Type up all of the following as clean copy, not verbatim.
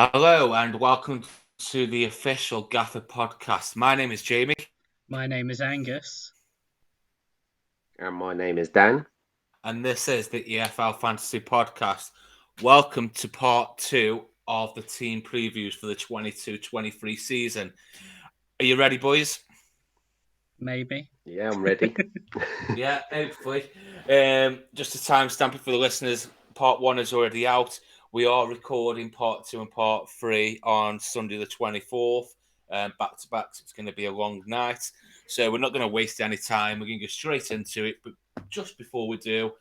Hello and welcome to the official Gaffr podcast. My name is Jamie. My name is Angus. And my name is Dan. And this is the Gaffr Fantasy podcast. Welcome to part 2 of the team previews for the 22-23 season. Are you ready, boys? Maybe. Yeah, I'm ready. Yeah, hopefully. Just to timestamp it for the listeners, part 1 is already out. We are recording part 2 and part 3 on Sunday the 24th. Back to back, so it's going to be a long night. So we're not going to waste any time. We're going to go straight into it. But just before we do,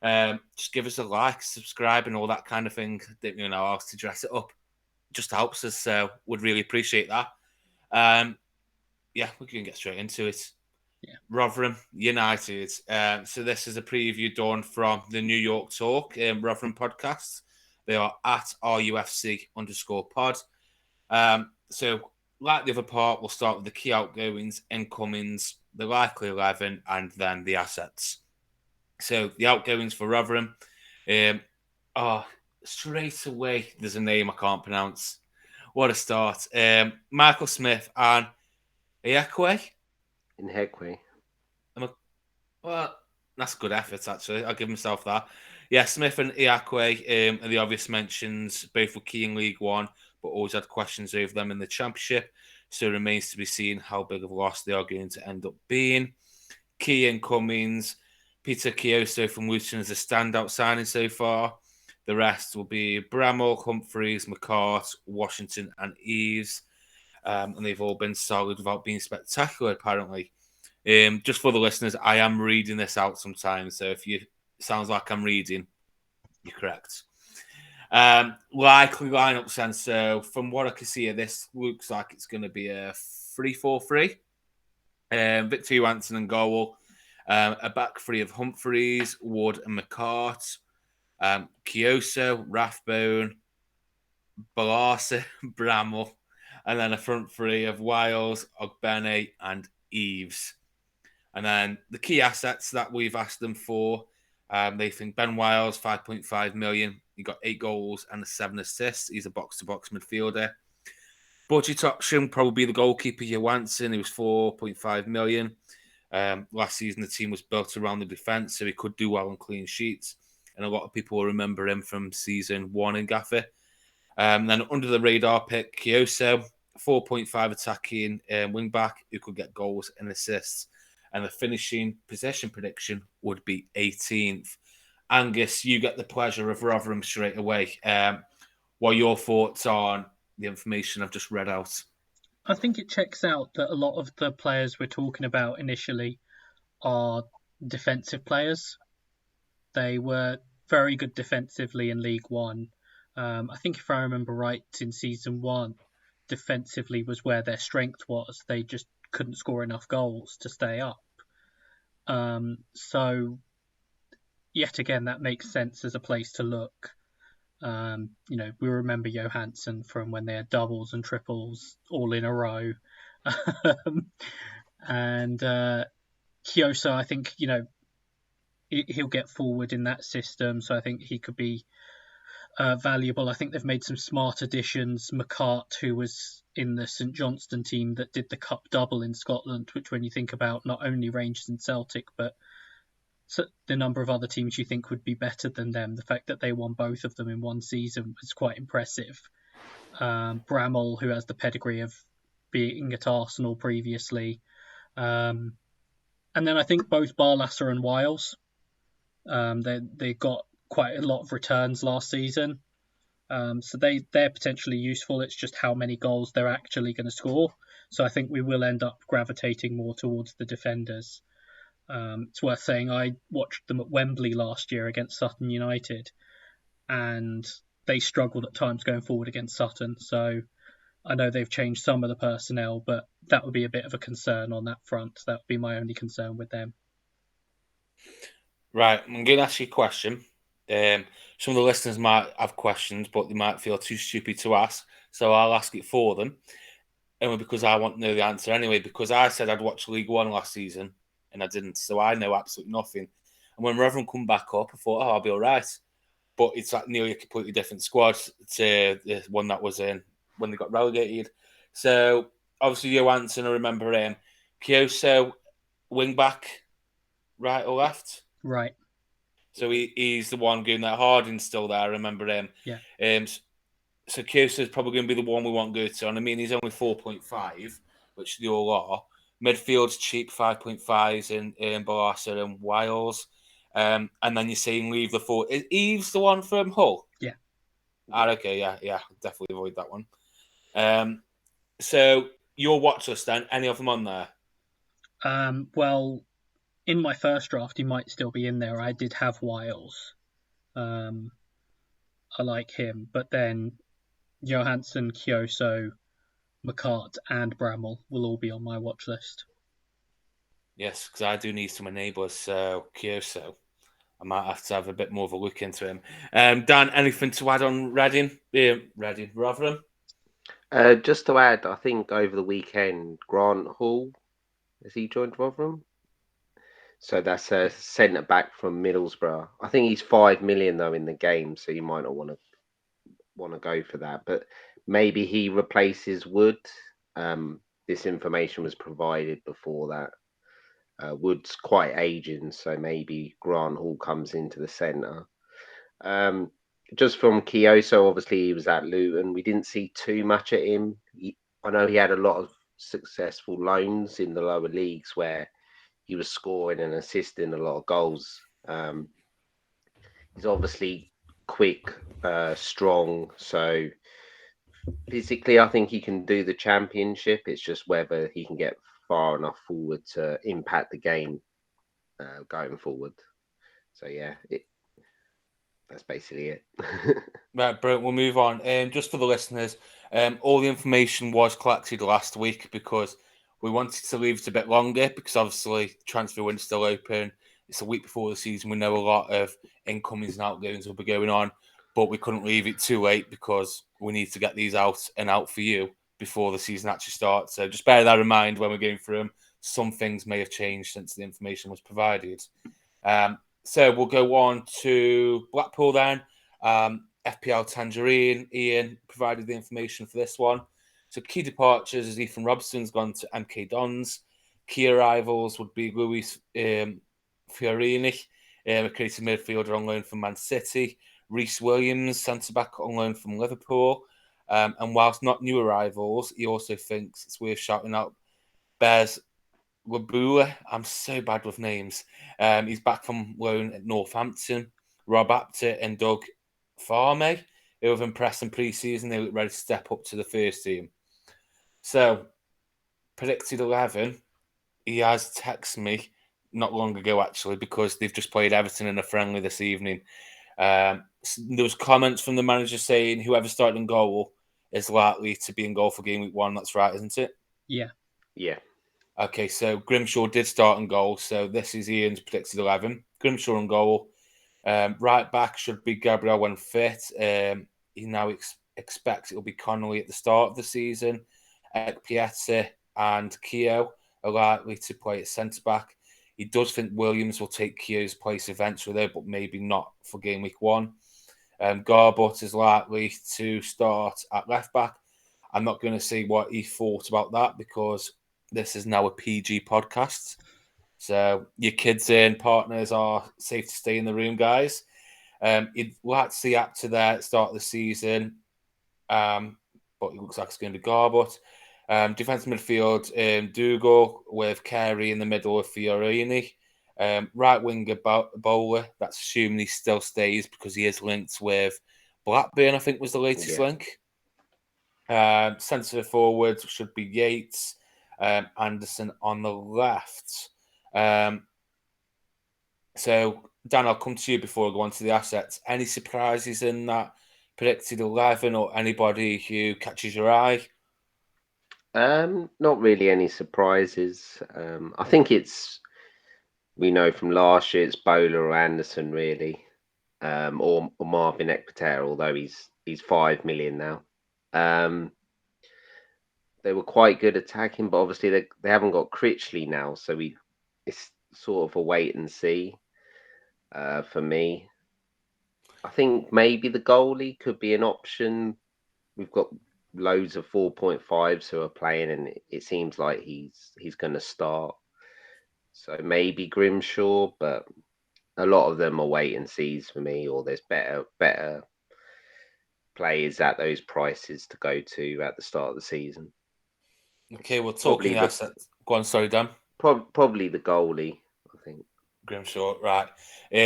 just give us a like, subscribe, and all that kind of thing. Don't really know how else to dress it up. Just helps us. So would really appreciate that. Yeah, we can get straight into it. Yeah. Rotherham United. So this is a preview done from the New York Talk Rotherham podcast. They are at RUFC_pod. So like the other part, we'll start with the key outgoings, incomings, the likely 11, and then the assets. So the outgoings for Rotherham. Straight away, there's a name I can't pronounce. What a start. Michael Smith and Iakwe. In Hequay. Well, that's good effort, actually. I'll give myself that. Yeah, Smith and Iakwe are the obvious mentions. Both were key in League One, but always had questions over them in the Championship. So it remains to be seen how big of a loss they are going to end up being. Key incomings. Peter Kioso from Luton is a standout signing so far. The rest will be Bramall, Humphreys, McCart, Washington, and Eves. And they've all been solid without being spectacular, apparently. Just for the listeners, I am reading this out sometimes, so if you sounds like I'm reading, you're correct. Likely lineup sense. So from what I can see, this looks like it's going to be a 3-4-3. Victor Johansson and goal. A back three of Humphreys, Wood, and McCart. Kioso, Rathbone, Balasa, Bramall, and then a front three of Wiles, Ogbene, and Eves. And then the key assets that we've asked them for, they think Ben Wiles, 5.5 million. He got 8 goals and 7 assists. He's a box-to-box midfielder. Budget option, probably the goalkeeper Johansson. He was 4.5 million. Last season, the team was built around the defence, so he could do well on clean sheets. And a lot of people will remember him from season 1 in Gaffr. Then under the radar pick, Kioso, 4.5 attacking wing back who could get goals and assists. And the finishing possession prediction would be 18th. Angus, you get the pleasure of Rotherham straight away. What are your thoughts on the information I've just read out? I think it checks out that a lot of the players we're talking about initially are defensive players. They were very good defensively in League One. I think if I remember right, in Season 1, defensively was where their strength was. They just couldn't score enough goals to stay up. So, yet again, that makes sense as a place to look. We remember Johansson from when they had doubles and triples all in a row. And Kioso, I think, he'll get forward in that system. So I think he could be valuable. I think they've made some smart additions. McCart, who was in the St Johnstone team that did the Cup double in Scotland, which when you think about not only Rangers and Celtic, but the number of other teams you think would be better than them, the fact that they won both of them in one season was quite impressive. Bramall, who has the pedigree of being at Arsenal previously. And then I think both Barlasser and Wiles, they got quite a lot of returns last season. So they're potentially useful. It's just how many goals they're actually going to score. So I think we will end up gravitating more towards the defenders. It's worth saying I watched them at Wembley last year against Sutton United, and they struggled at times going forward against Sutton. So I know they've changed some of the personnel, but that would be a bit of a concern on that front. That would be my only concern with them. Right, I'm going to ask you a question. Some of the listeners might have questions, but they might feel too stupid to ask. So I'll ask it for them. And because I want to know the answer anyway, because I said I'd watch League One last season and I didn't. So I know absolutely nothing. And when Rotherham come back up, I thought, I'll be all right. but it's like nearly a completely different squad to the one that was in when they got relegated. So obviously Johansson, I remember him. Kyoso, wing back, right or left? Right. So he's the one going that Harding's still there. I remember him. Yeah. So Kyoso is probably going to be the one we want to go to. And I mean, he's only 4.5, which they all are. Midfield's cheap, 5.5s in Barca and Wales. And then you're saying leave the four. Is Eves the one from Hull? Yeah. Okay, yeah, definitely avoid that one. So your watch list then, any of them on there? Well, in my first draft, he might still be in there. I did have Wiles. I like him, but then Johansson, Kyoso, McCart, and Bramall will all be on my watch list. Yes, because I do need some enablers. So Kyoso, I might have to have a bit more of a look into him. Dan, anything to add on Reading? Rotherham? Just to add, I think over the weekend, Grant Hall, has he joined Rotherham? So that's a centre back from Middlesbrough. I think he's 5 million though in the game, so you might not want to go for that. But maybe he replaces Wood. This information was provided before that. Wood's quite aging, so maybe Grant Hall comes into the centre. Just from Kyoso, obviously he was at Luton. We didn't see too much at him. I know he had a lot of successful loans in the lower leagues where he was scoring and assisting a lot of goals. He's obviously quick, strong. So physically, I think he can do the championship. It's just whether he can get far enough forward to impact the game going forward. So yeah, that's basically it. Right, bro, we'll move on. Just for the listeners, all the information was collected last week because we wanted to leave it a bit longer because obviously transfer window's still open. It's a week before the season. We know a lot of incomings and outgoings will be going on, but we couldn't leave it too late because we need to get these out and out for you before the season actually starts. So just bear that in mind when we're going through them. Some things may have changed since the information was provided. So we'll go on to Blackpool then. FPL Tangerine, Ian provided the information for this one. So key departures is Ethan Robson's gone to MK Dons. Key arrivals would be Luis Fiorini, a creative midfielder on loan from Man City. Reece Williams, centre-back on loan from Liverpool. And whilst not new arrivals, he also thinks it's worth shouting out Bez Labula. I'm so bad with names. He's back from loan at Northampton. Rob Apter and Doug Farmey, who have impressed in pre-season. They look ready to step up to the first team. So, predicted 11. He has texted me not long ago, actually, because they've just played Everton in a friendly this evening. There was comments from the manager saying whoever started in goal is likely to be in goal for game week 1. That's right, isn't it? Yeah. Yeah. Okay, so Grimshaw did start in goal. So this is Ian's predicted 11. Grimshaw in goal. Right back should be Gabriel when fit. He now expects it will be Connolly at the start of the season. Pieta and Keogh are likely to play at centre back. He does think Williams will take Keogh's place eventually, but maybe not for game week 1. Garbott is likely to start at left back. I'm not going to say what he thought about that because this is now a PG podcast. So your kids and partners are safe to stay in the room, guys. You'd like to see Apter there at the start of the season, but it looks like it's going to be Garbott. Defensive midfield, Dougal with Carey in the middle of Fiorini. Right winger Bowler, that's assuming he still stays because he is linked with Blackburn, I think was the latest link. Centre forward should be Yates. Anderson on the left. So, Dan, I'll come to you before I go on to the assets. Any surprises in that predicted 11 or anybody who catches your eye? Not really any surprises. I think we know from last year it's Bowler or Anderson really, or Marvin Ekpater, although he's 5 million now. They were quite good attacking, but obviously they haven't got Critchley now, so it's sort of a wait and see for me. I think maybe the goalie could be an option. We've got loads of 4.5s who are playing, and it seems like he's going to start. So maybe Grimshaw, but a lot of them are wait and sees for me, or there's better players at those prices to go to at the start of the season. Okay, we're Probably talking the assets. Go on, sorry, Dan. Probably the goalie, I think. Grimshaw, right.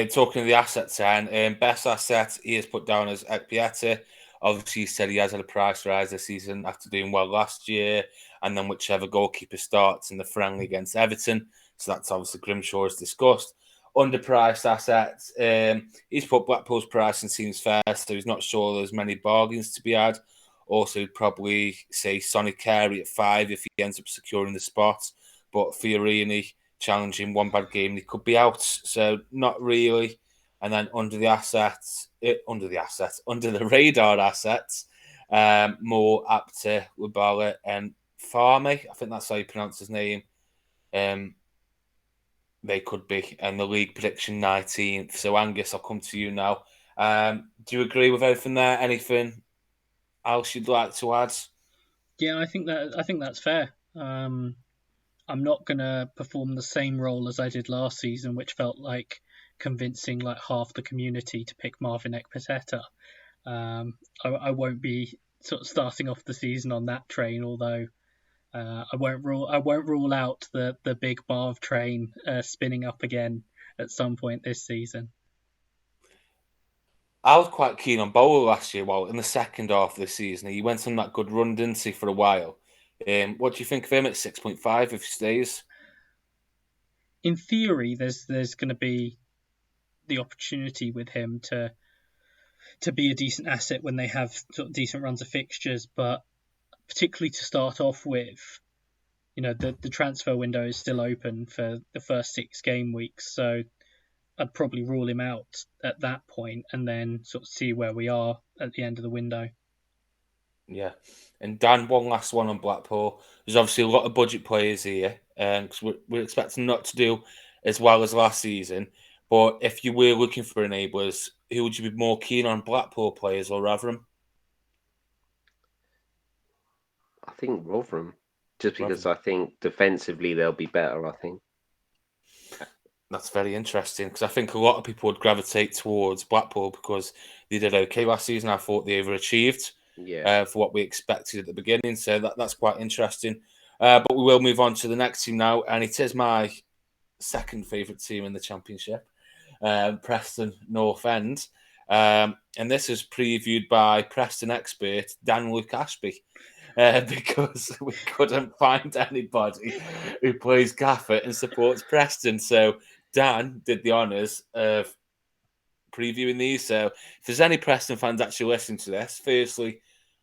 Talking of the assets, then, best asset he has put down as Ekpieta. Obviously, he said he has had a price rise this season after doing well last year, and then whichever goalkeeper starts in the friendly against Everton. So that's obviously Grimshaw as discussed. Underpriced assets. He's put Blackpool's price and seems fair, so he's not sure there's many bargains to be had. Also, he'd probably say Sonny Carey at 5 if he ends up securing the spot. But Fiorini challenging one bad game, they could be out. So not really. And then under the radar assets, more apt to Wabala and Farmy. I think that's how you pronounce his name. They could be. And the league prediction 19th. So Angus, I'll come to you now. Do you agree with everything there? Anything else you'd like to add? Yeah, I think that's fair. I'm not gonna perform the same role as I did last season, which felt like convincing like half the community to pick Marvin Ekpiteta. I won't be sort of starting off the season on that train, although I won't rule out the big Marv train spinning up again at some point this season. I was quite keen on Bowler last year. Well, in the second half of the season, he went on that good run, didn't he, for a while? What do you think of him at 6.5 if he stays? In theory, there's going to be the opportunity with him to be a decent asset when they have sort of decent runs of fixtures, but particularly to start off with, the transfer window is still open for the first 6 game weeks, so I'd probably rule him out at that point and then sort of see where we are at the end of the window. Yeah. And Dan, one last one on Blackpool. There's obviously a lot of budget players here because we're expecting not to do as well as last season. But if you were looking for enablers, who would you be more keen on, Blackpool players or Rotherham? I think Rotherham, just because Rotherham. I think defensively they'll be better. I think. That's very interesting because I think a lot of people would gravitate towards Blackpool because they did okay last season. I thought they overachieved for what we expected at the beginning. So that's quite interesting. But we will move on to the next team now. And it is my second favourite team in the Championship, Preston North End. And this is previewed by Preston expert Dan Luke Ashby. Because we couldn't find anybody who plays Gaffr and supports Preston. So Dan did the honours of previewing these. So if there's any Preston fans actually listening to this, firstly,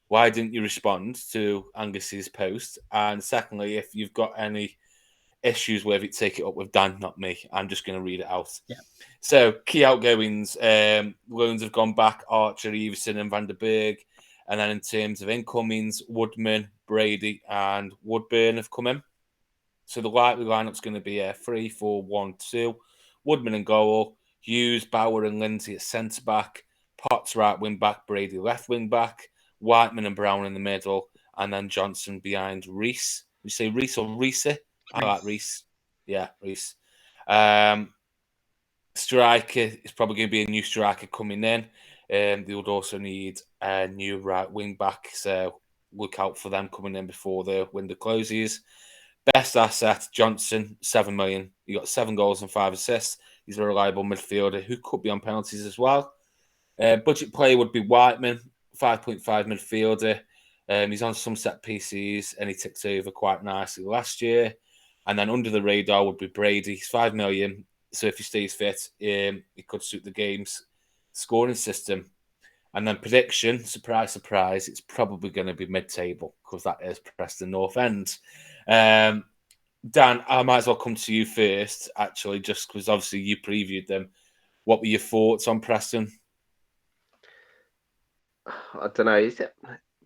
why didn't you respond to Angus's post? And secondly, if you've got any issues with it, take it up with Dan, not me. I'm just going to read it out. Yeah. So key outgoings, loans have gone back, Archer, Everson and Van der Berg. And then in terms of incomings, Woodman, Brady and Woodburn have come in. So the likely lineup's going to be a 3-4-1-2. Woodman and goal, Hughes, Bauer and Lindsay at centre-back, Potts right wing-back, Brady left wing-back, Whiteman and Brown in the middle, and then Johnson behind Reese. You say Reese or Reese? I like Reese. Yeah, Reese. Striker is probably going to be a new striker coming in. They would also need a new right wing back, so look out for them coming in before the window closes. Best asset, Johnson, 7 million. He got 7 goals and 5 assists. He's a reliable midfielder who could be on penalties as well. Budget player would be Whiteman, 5.5 midfielder. He's on some set pieces and he ticked over quite nicely last year. And then under the radar would be Brady. He's 5 million. So if he stays fit, he could suit the game's scoring system. And then prediction, surprise, surprise, it's probably going to be mid-table because that is Preston North End. Dan, I might as well come to you first, actually, just because obviously you previewed them. What were your thoughts on Preston? I don't know.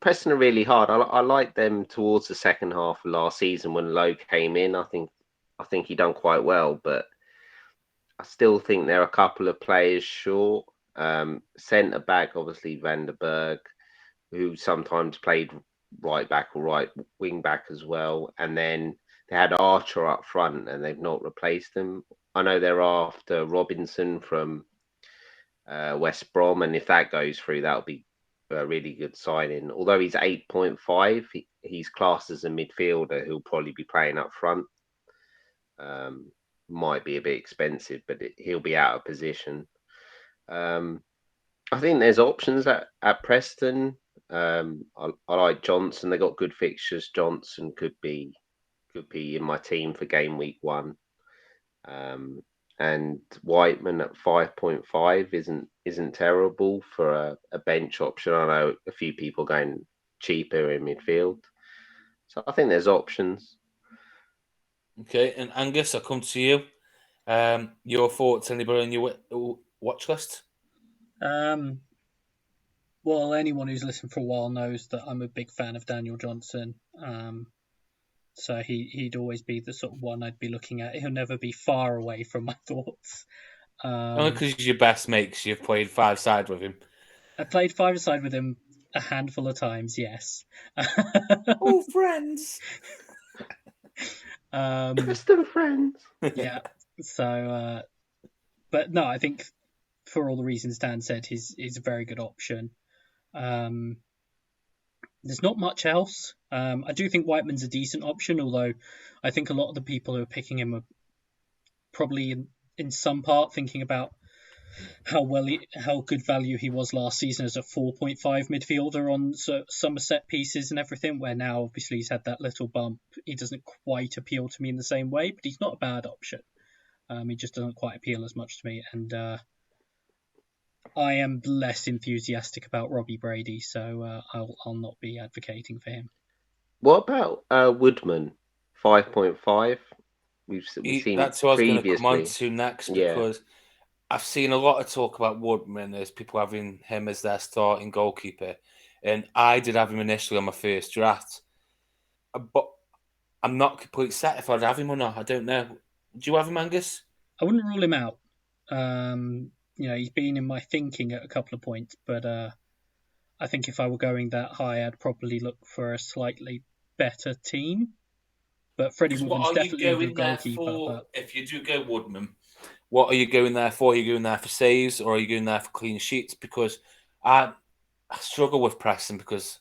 Preston are really hard. I like them towards the second half of last season when Lowe came in. I think he done quite well, but I still think they're a couple of players short. Centre back, obviously Van der Berg, who sometimes played right back or right wing back as well. And then they had Archer up front, and they've not replaced him. I know they're after Robinson from West Brom, and if that goes through, that'll be a really good signing. Although he's 8.5, he's classed as a midfielder who'll probably be playing up front. Might be a bit expensive, but he'll be out of position. I think there's options at Preston. I like Johnson. They got good fixtures. Johnson could be in my team for game week 1. And Whiteman at 5.5 isn't terrible for a bench option. I know a few people going cheaper in midfield, so I think there's options. Okay, and Angus, I'll come to you. Your thoughts? Anybody on your watch list? Well, anyone who's listened for a while knows that I'm a big fan of Daniel Johnson. So he'd always be the sort of one I'd be looking at. He'll never be far away from my thoughts. Only because he's your best mate, 'cause you've played 5-side with him. I played 5-a-side with him a handful of times, yes. Oh, friends! Preston friends. Yeah. So, but no, I think for all the reasons Dan said, he's a very good option. There's not much else. I do think Whiteman's a decent option, although I think a lot of the people who are picking him are probably in some part thinking about how good value he was last season as a 4.5 midfielder on some set pieces and everything, where now obviously he's had that little bump. He doesn't quite appeal to me in the same way, but he's not a bad option. He just doesn't quite appeal as much to me, and I am less enthusiastic about Robbie Brady, so I'll not be advocating for him. What about Woodman, 5.5? We've seen that's what I was going to come on previously. to next, Yeah. because I've seen a lot of talk about Woodman as people having him as their starting goalkeeper, and I did have him initially on my first draft, but I'm not completely set if I'd have him or not. I don't know. Do you have him, Angus? I wouldn't rule him out. He's been in my thinking at a couple of points, but I think if I were going that high, I'd probably look for a slightly better team. But Freddie Woodman's definitely a good goalkeeper. But if you do go Woodman, what are you going there for? Are you going there for saves, or are you going there for clean sheets? Because I struggle with Preston because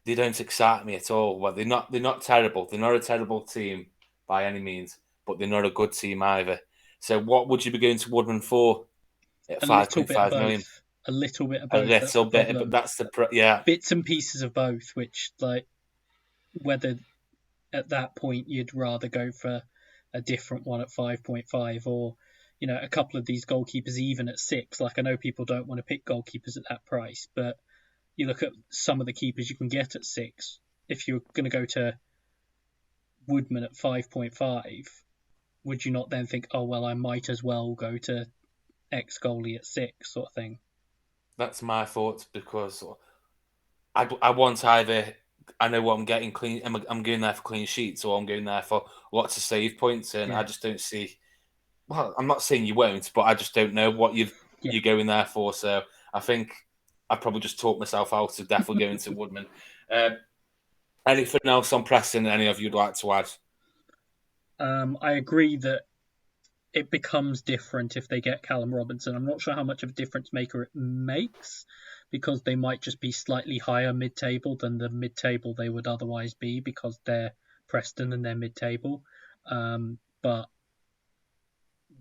they don't excite me at all. Well, they're not terrible. They're not a terrible team by any means, but they're not a good team either. So what would you be going to Woodman for at 5.5 million? A little bit of A both. little bit, but that's the bits and pieces of both. Which, like, whether at that point you'd rather go for a different one at 5.5, or a couple of these goalkeepers even at 6. Like, I know people don't want to pick goalkeepers at that price, but you look at some of the keepers you can get at 6. If you're going to go to Woodman at 5.5, would you not then think, oh well, I might as well go to X goalie at 6, sort of thing? That's my thoughts, because I want either. I know what I'm getting clean. I'm going there for clean sheets, or I'm going there for lots of save points, and I just don't see. Well, I'm not saying you won't, but I just don't know what you're going there for. So I think I probably just talked myself out of definitely going to Woodman. Anything else on Preston? Any of you'd like to add? I agree that it becomes different if they get Callum Robinson. I'm not sure how much of a difference maker it makes, because they might just be slightly higher mid-table than the mid-table they would otherwise be, because they're Preston and they're mid-table. But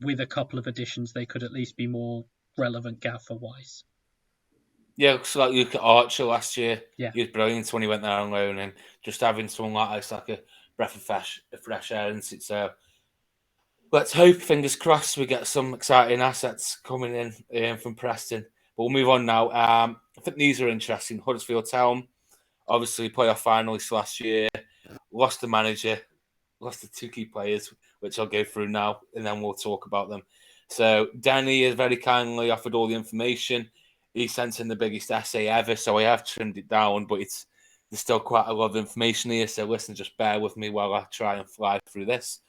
with a couple of additions, they could at least be more relevant Gaffr-wise. Yeah, looks like you look at Archer last year. Yeah. He was brilliant when he went there on loan, and just having someone like that's like a breath of fresh air, isn't it? So let's hope, fingers crossed, we get some exciting assets coming in from Preston. But we'll move on now. I think these are interesting. Huddersfield Town, obviously playoff finalists last year, lost the manager, lost the 2 key players, which I'll go through now, and then we'll talk about them. So Danny has very kindly offered all the information. He sent in the biggest essay ever, so I have trimmed it down, but there's still quite a lot of information here. So listen, just bear with me while I try and fly through this.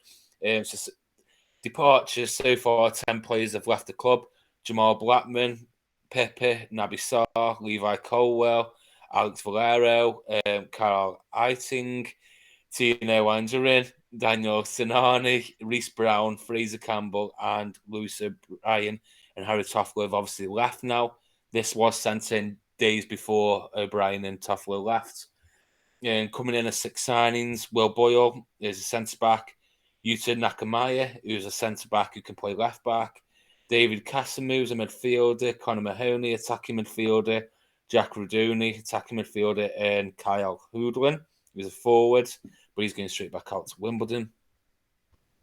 Departures so far: 10 players have left the club. Jamal Blackman, Pepe, Naby Sarr, Levi Colwell, Alex Valero, Carl Eiting, Tino Angerin, Daniel Sinani, Reece Brown, Fraser Campbell, and Lewis O'Brien and Harry Toffolo have obviously left now. This was sent in days before O'Brien and Toffolo left. And coming in as 6 signings, Will Boyle is a centre-back, Yuta Nakamaya, who's a centre-back who can play left-back, David Casimir is a midfielder, Conor Mahoney, attacking midfielder, Jack Rudoni, attacking midfielder, and Kyle Hoodwin, who's a forward, but he's going straight back out to Wimbledon.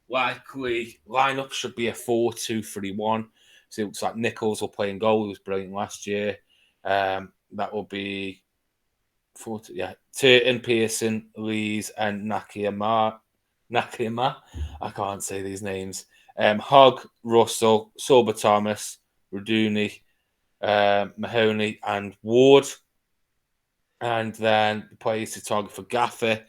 Likely lineup should be a 4-2-3-1. So it looks like Nichols will play in goal. He was brilliant last year. That will be Turton, Pearson, Lees, and Nakayama. I can't say these names. Hogg, Russell, Sorba Thomas, Ruduni, Mahoney, and Ward. And then the players to target for Gaffr.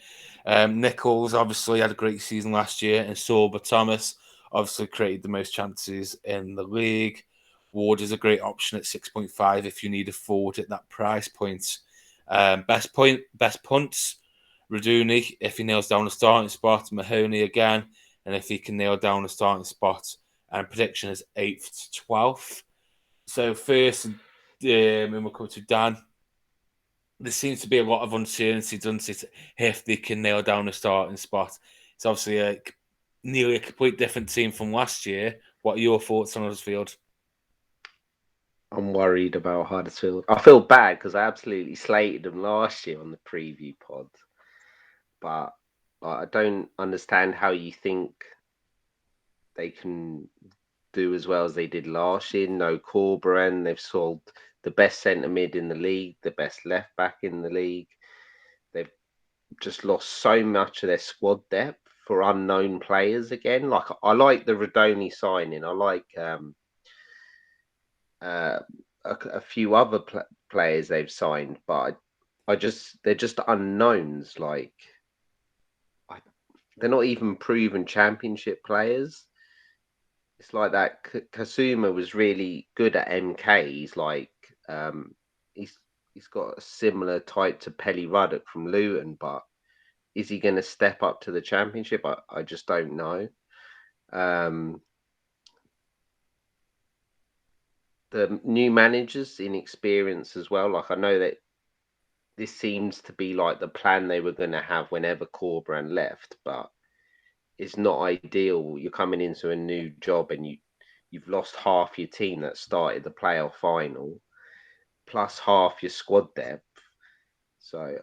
Nichols obviously had a great season last year, and Sorba Thomas obviously created the most chances in the league. Ward is a great option at 6.5 if you need a forward at that price point. Best punts, Ruduni, if he nails down a starting spot, Mahoney again, and if he can nail down a starting spot, and prediction is 8th to 12th. So first, and we'll come to Dan. There seems to be a lot of uncertainty, doesn't it, if they can nail down a starting spot. It's obviously nearly a complete different team from last year. What are your thoughts on Huddersfield? I'm worried about Huddersfield. I feel bad because I absolutely slated them last year on the preview pod. But I don't understand how you think they can do as well as they did last year. No Corberan. They've sold the best centre mid in the league, the best left back in the league. They've just lost so much of their squad depth for unknown players again. Like I like the Rodoni signing. I like a few other players they've signed, but they're just unknowns. Like they're not even proven championship players. It's like that Kasuma was really good at MK. He's like he's got a similar type to Pelly Ruddock from Luton, but is he going to step up to the championship? I just don't know. The new managers inexperience as well. Like I know that this seems to be like the plan they were going to have whenever Corberan left, but it's not ideal. You're coming into a new job and you've lost half your team that started the playoff final, plus half your squad depth. So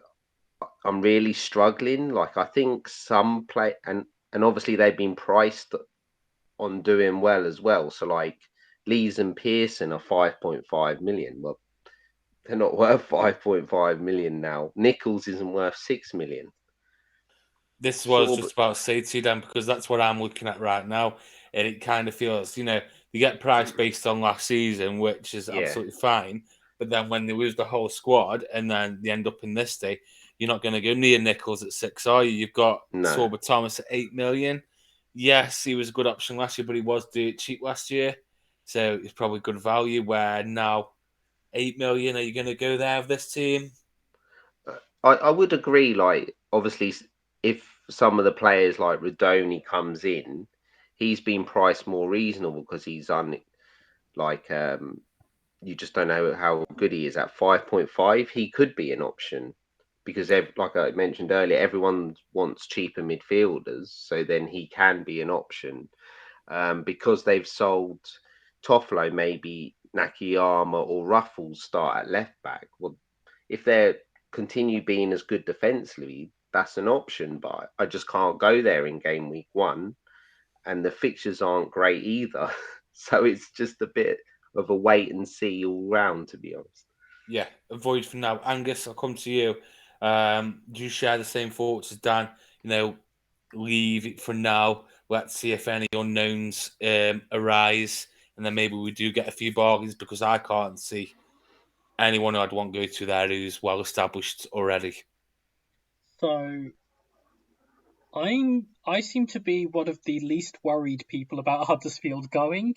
I'm really struggling. Like I think some play and obviously they've been priced on doing well as well. So like Lees and Pearson are 5.5 million. Well, they're not worth 5.5 million now. Nichols isn't worth 6 million. This is what I was just about to say to you, Dan, because that's what I'm looking at right now. And it kind of feels, you get price based on last season, which is absolutely fine. But then when they lose the whole squad and then they end up in this day, you're not going to go near Nichols at 6, are you? You've got Sorba Thomas at 8 million. Yes, he was a good option last year, but he was dirt cheap last year. So it's probably good value. Where now, 8 million, are you going to go there with this team? I would agree. Like, obviously, if some of the players like Rodoni comes in, he's been priced more reasonable because he's you just don't know how good he is at 5.5. He could be an option because, like I mentioned earlier, everyone wants cheaper midfielders, so then he can be an option. Because they've sold Toffolo, maybe Nakayama or Ruffles start at left back. Well, if they continue being as good defensively, that's an option, but I just can't go there in game week 1, and the fixtures aren't great either. So it's just a bit of a wait and see all round, to be honest. Yeah, avoid for now. Angus, I'll come to you. Do you share the same thoughts as Dan? Leave it for now. Let's see if any unknowns arise, and then maybe we do get a few bargains because I can't see anyone I'd want to go to there who's well established already. So I seem to be one of the least worried people about Huddersfield going.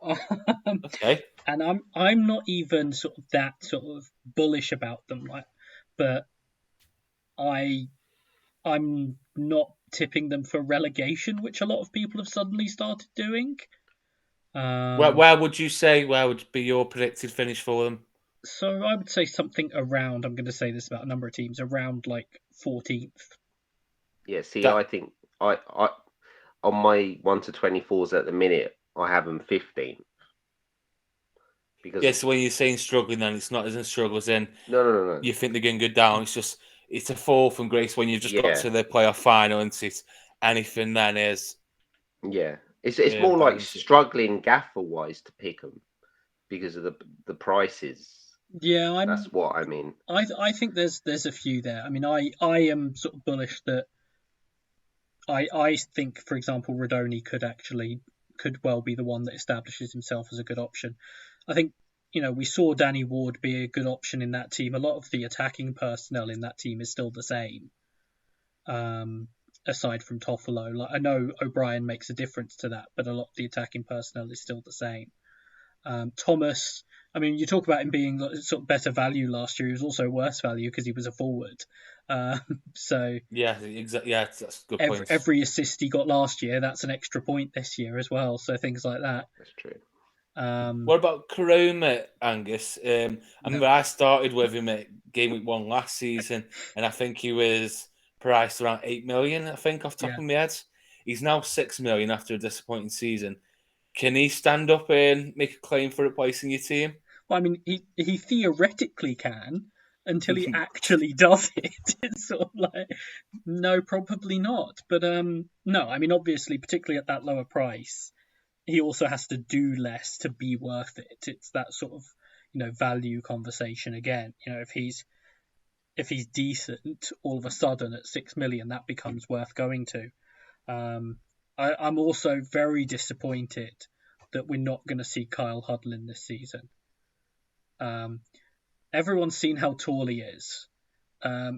Okay. And I'm not even sort of that sort of bullish about them, like, but I'm not tipping them for relegation, which a lot of people have suddenly started doing. Where would you say? Where would be your predicted finish for them? So I would say something around. I'm going to say this about a number of teams around like 14th. Yeah, see, That I think I on my 1 to 24s at the minute, I have them 15 because yeah. So when you're saying struggling, then it's not as in struggles. Then no. you think they're going to go down. It's just it's a fall from grace when you've just got Yeah, to the playoff final, and it's anything then is yeah. It's more like biting. struggling gaffer wise to pick them because of the prices. Yeah, That's what I mean. I think there's a few there. I mean, I am sort of bullish that I think, for example, Rodoni could well be the one that establishes himself as a good option. I think, we saw Danny Ward be a good option in that team. A lot of the attacking personnel in that team is still the same, aside from Toffolo. Like, I know O'Brien makes a difference to that, but a lot of the attacking personnel is still the same. Thomas, I mean, you talk about him being sort of better value last year. He was also worse value because he was a forward. So Yeah, exactly. Yeah, that's a good point. every assist he got last year, that's an extra point this year as well. So things like that. That's true. What about Karoma, Angus? I No, remember I started with him at Game Week 1 last season, and I think he was priced around 8 million, I think, off the top yeah. of my head. He's now 6 million after a disappointing season. Can he stand up and make a claim for replacing your team? Well, I mean, he theoretically can until he actually does it. It's sort of like, no, probably not. But no, I mean, obviously, particularly at that lower price, he also has to do less to be worth it. It's that sort of value conversation again. If he's decent, all of a sudden at 6 million, that becomes worth going to. I'm also very disappointed that we're not going to see Kyle Hudlin this season. Everyone's seen how tall he is.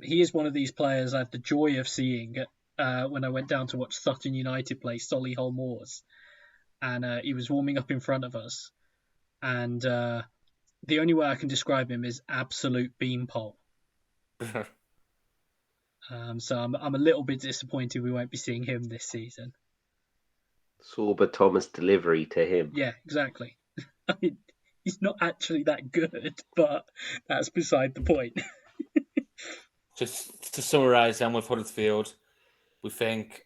He is one of these players I had the joy of seeing when I went down to watch Sutton United play Solihull Moors, and he was warming up in front of us. And the only way I can describe him is absolute beanpole. So I'm a little bit disappointed we won't be seeing him this season. Sorba Thomas delivery to him. Yeah, exactly. I mean, he's not actually that good, but that's beside the point. Just to summarise then with Huddersfield, we think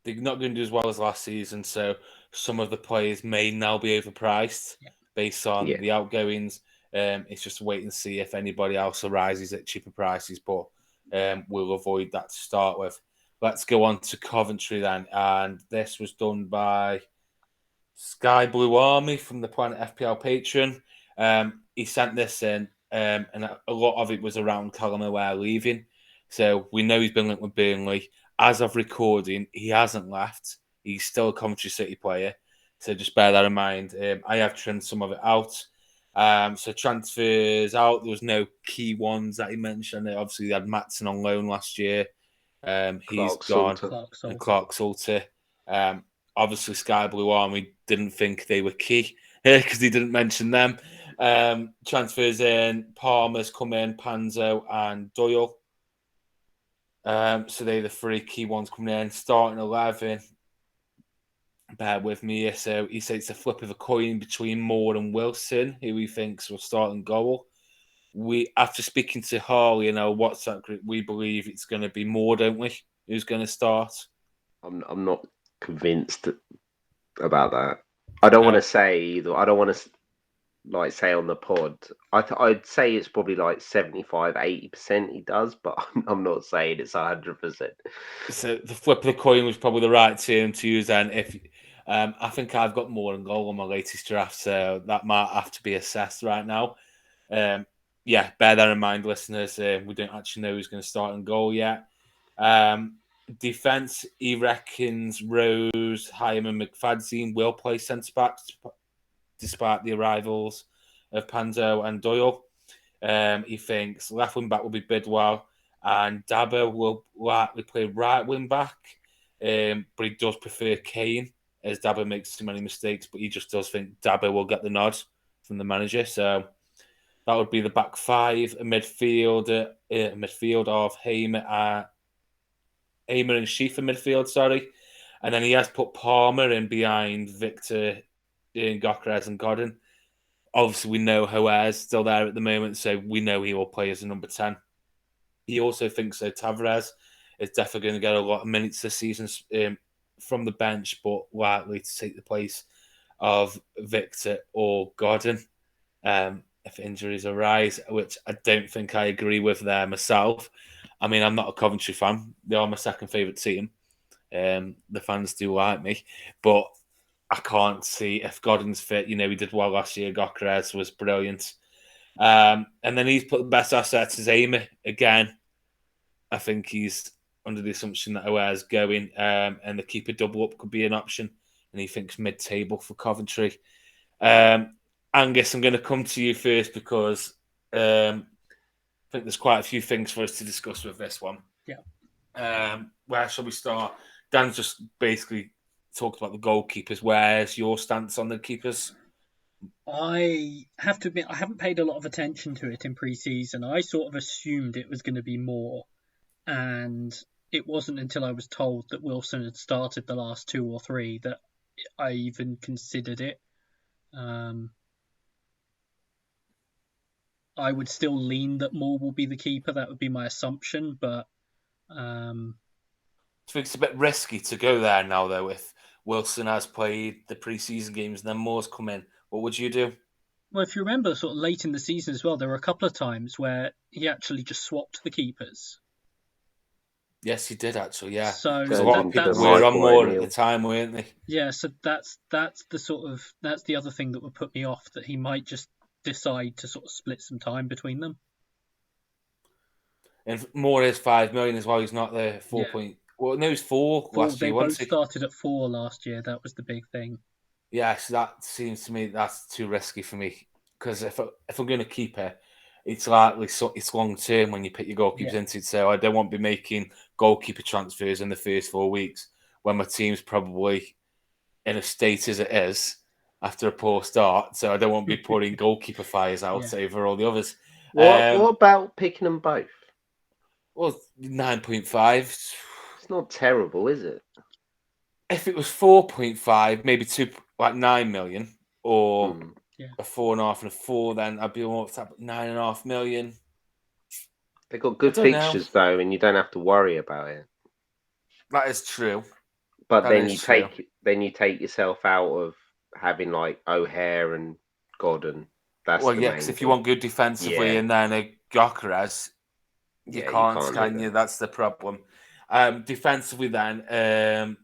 they're not going to do as well as last season, so some of the players may now be overpriced based on Yeah. the outgoings. It's just wait and see if anybody else arises at cheaper prices, but we'll avoid that to start with. Let's go on to Coventry then, and this was done by Sky Blue Army from the Planet FPL patron. He sent this in, and a lot of it was around Callum O'Ware leaving. So we know he's been linked with Burnley. As of recording, he hasn't left. He's still a Coventry City player. So just bear that in mind. I have trimmed some of it out. So transfers out. There was no key ones that he mentioned. Obviously, they had Matson on loan last year. He's gone. And Clark Salter. Obviously, Sky Blue Army didn't think they were key because he didn't mention them. Transfers in, Palmer's come in, Panzo and Doyle. So they're the three key ones coming in. Starting 11, bear with me. So he said it's a flip of a coin between Moore and Wilson, who he thinks will start in goal. We, after speaking to Harley in our WhatsApp group, we believe it's going to be Moore, don't we? Who's going to start? I'm not convinced about that. I don't want to say either. I don't want to say on the pod. I'd say it's probably like 75-80% he does, but I'm not saying it's 100%. So the flip of the coin was probably the right term to use. Then, if I think I've got Moore and goal on my latest draft, so that might have to be assessed right now. Yeah, bear that in mind, listeners. We don't actually know who's going to start in goal yet. Defense, he reckons Rose, Hyam, and McFadzean will play centre backs despite the arrivals of Panzo and Doyle. He thinks left wing back will be Bidwell, and Dabo will likely play right wing back, but he does prefer Kane as Dabo makes too many mistakes, but he just does think Dabo will get the nod from the manager. So that would be the back five, a midfield of Hamer and Sheaf in midfield, sorry. And then he has put Palmer in behind Victor, Gyökeres and Godin. Obviously, we know Joa's still there at the moment, so we know he will play as a number 10. He also thinks that Tavares is definitely going to get a lot of minutes this season from the bench, but likely to take the place of Victor or Godin if injuries arise, which I don't think I agree with there myself. I mean, I'm not a Coventry fan. They are my second favourite team. The fans do like me, but I can't see if Godin's fit. He did well last year. Gyökeres was brilliant. And then he's put the best assets as Amy again. I think he's under the assumption that Aware's going, and the keeper double up could be an option. And he thinks mid-table for Coventry. Angus, I'm going to come to you first because I think there's quite a few things for us to discuss with this one. Yeah. Where shall we start? Dan's just basically talked about the goalkeepers. Where's your stance on the keepers? I have to admit, I haven't paid a lot of attention to it in pre-season. I sort of assumed it was going to be more, and it wasn't until I was told that Wilson had started the last 2 or 3 that I even considered it. I would still lean that Moore will be the keeper. That would be my assumption, but I think it's a bit risky to go there now, though, if Wilson has played the pre-season games and then Moore's come in. What would you do? Well, if you remember, sort of late in the season as well, there were a couple of times where he actually just swapped the keepers. Yes, he did actually. Yeah. So we were on Moore at the time, weren't they? Yeah. So that's the other thing that would put me off, that he might just decide to sort of split some time between them. And Moore is 5 million as well. He's not the 4 point. Well, no, he's 4 last year. They both started at 4 last year. That was the big thing. Yes, that seems to me that's too risky for me, because if I'm going to keep it, it's likely it's long term when you pick your goalkeepers into it. So I don't want to be making goalkeeper transfers in the first 4 weeks when my team's probably in a state as it is after a poor start. So I don't want to be putting goalkeeper fires out over all the others. What about picking them both? Well, 9.5. It's not terrible, is it? If it was 4.5, maybe 9 million, or a 4.5 and a 4, then I'd be more up 9.5 million. They've got good fixtures though, and you don't have to worry about it. That is true. But then you take yourself out of having like O'Hare and Godden. That's because if you want good defensively and then a Gyökeres, you can't, can you? That's the problem. Defensively, then,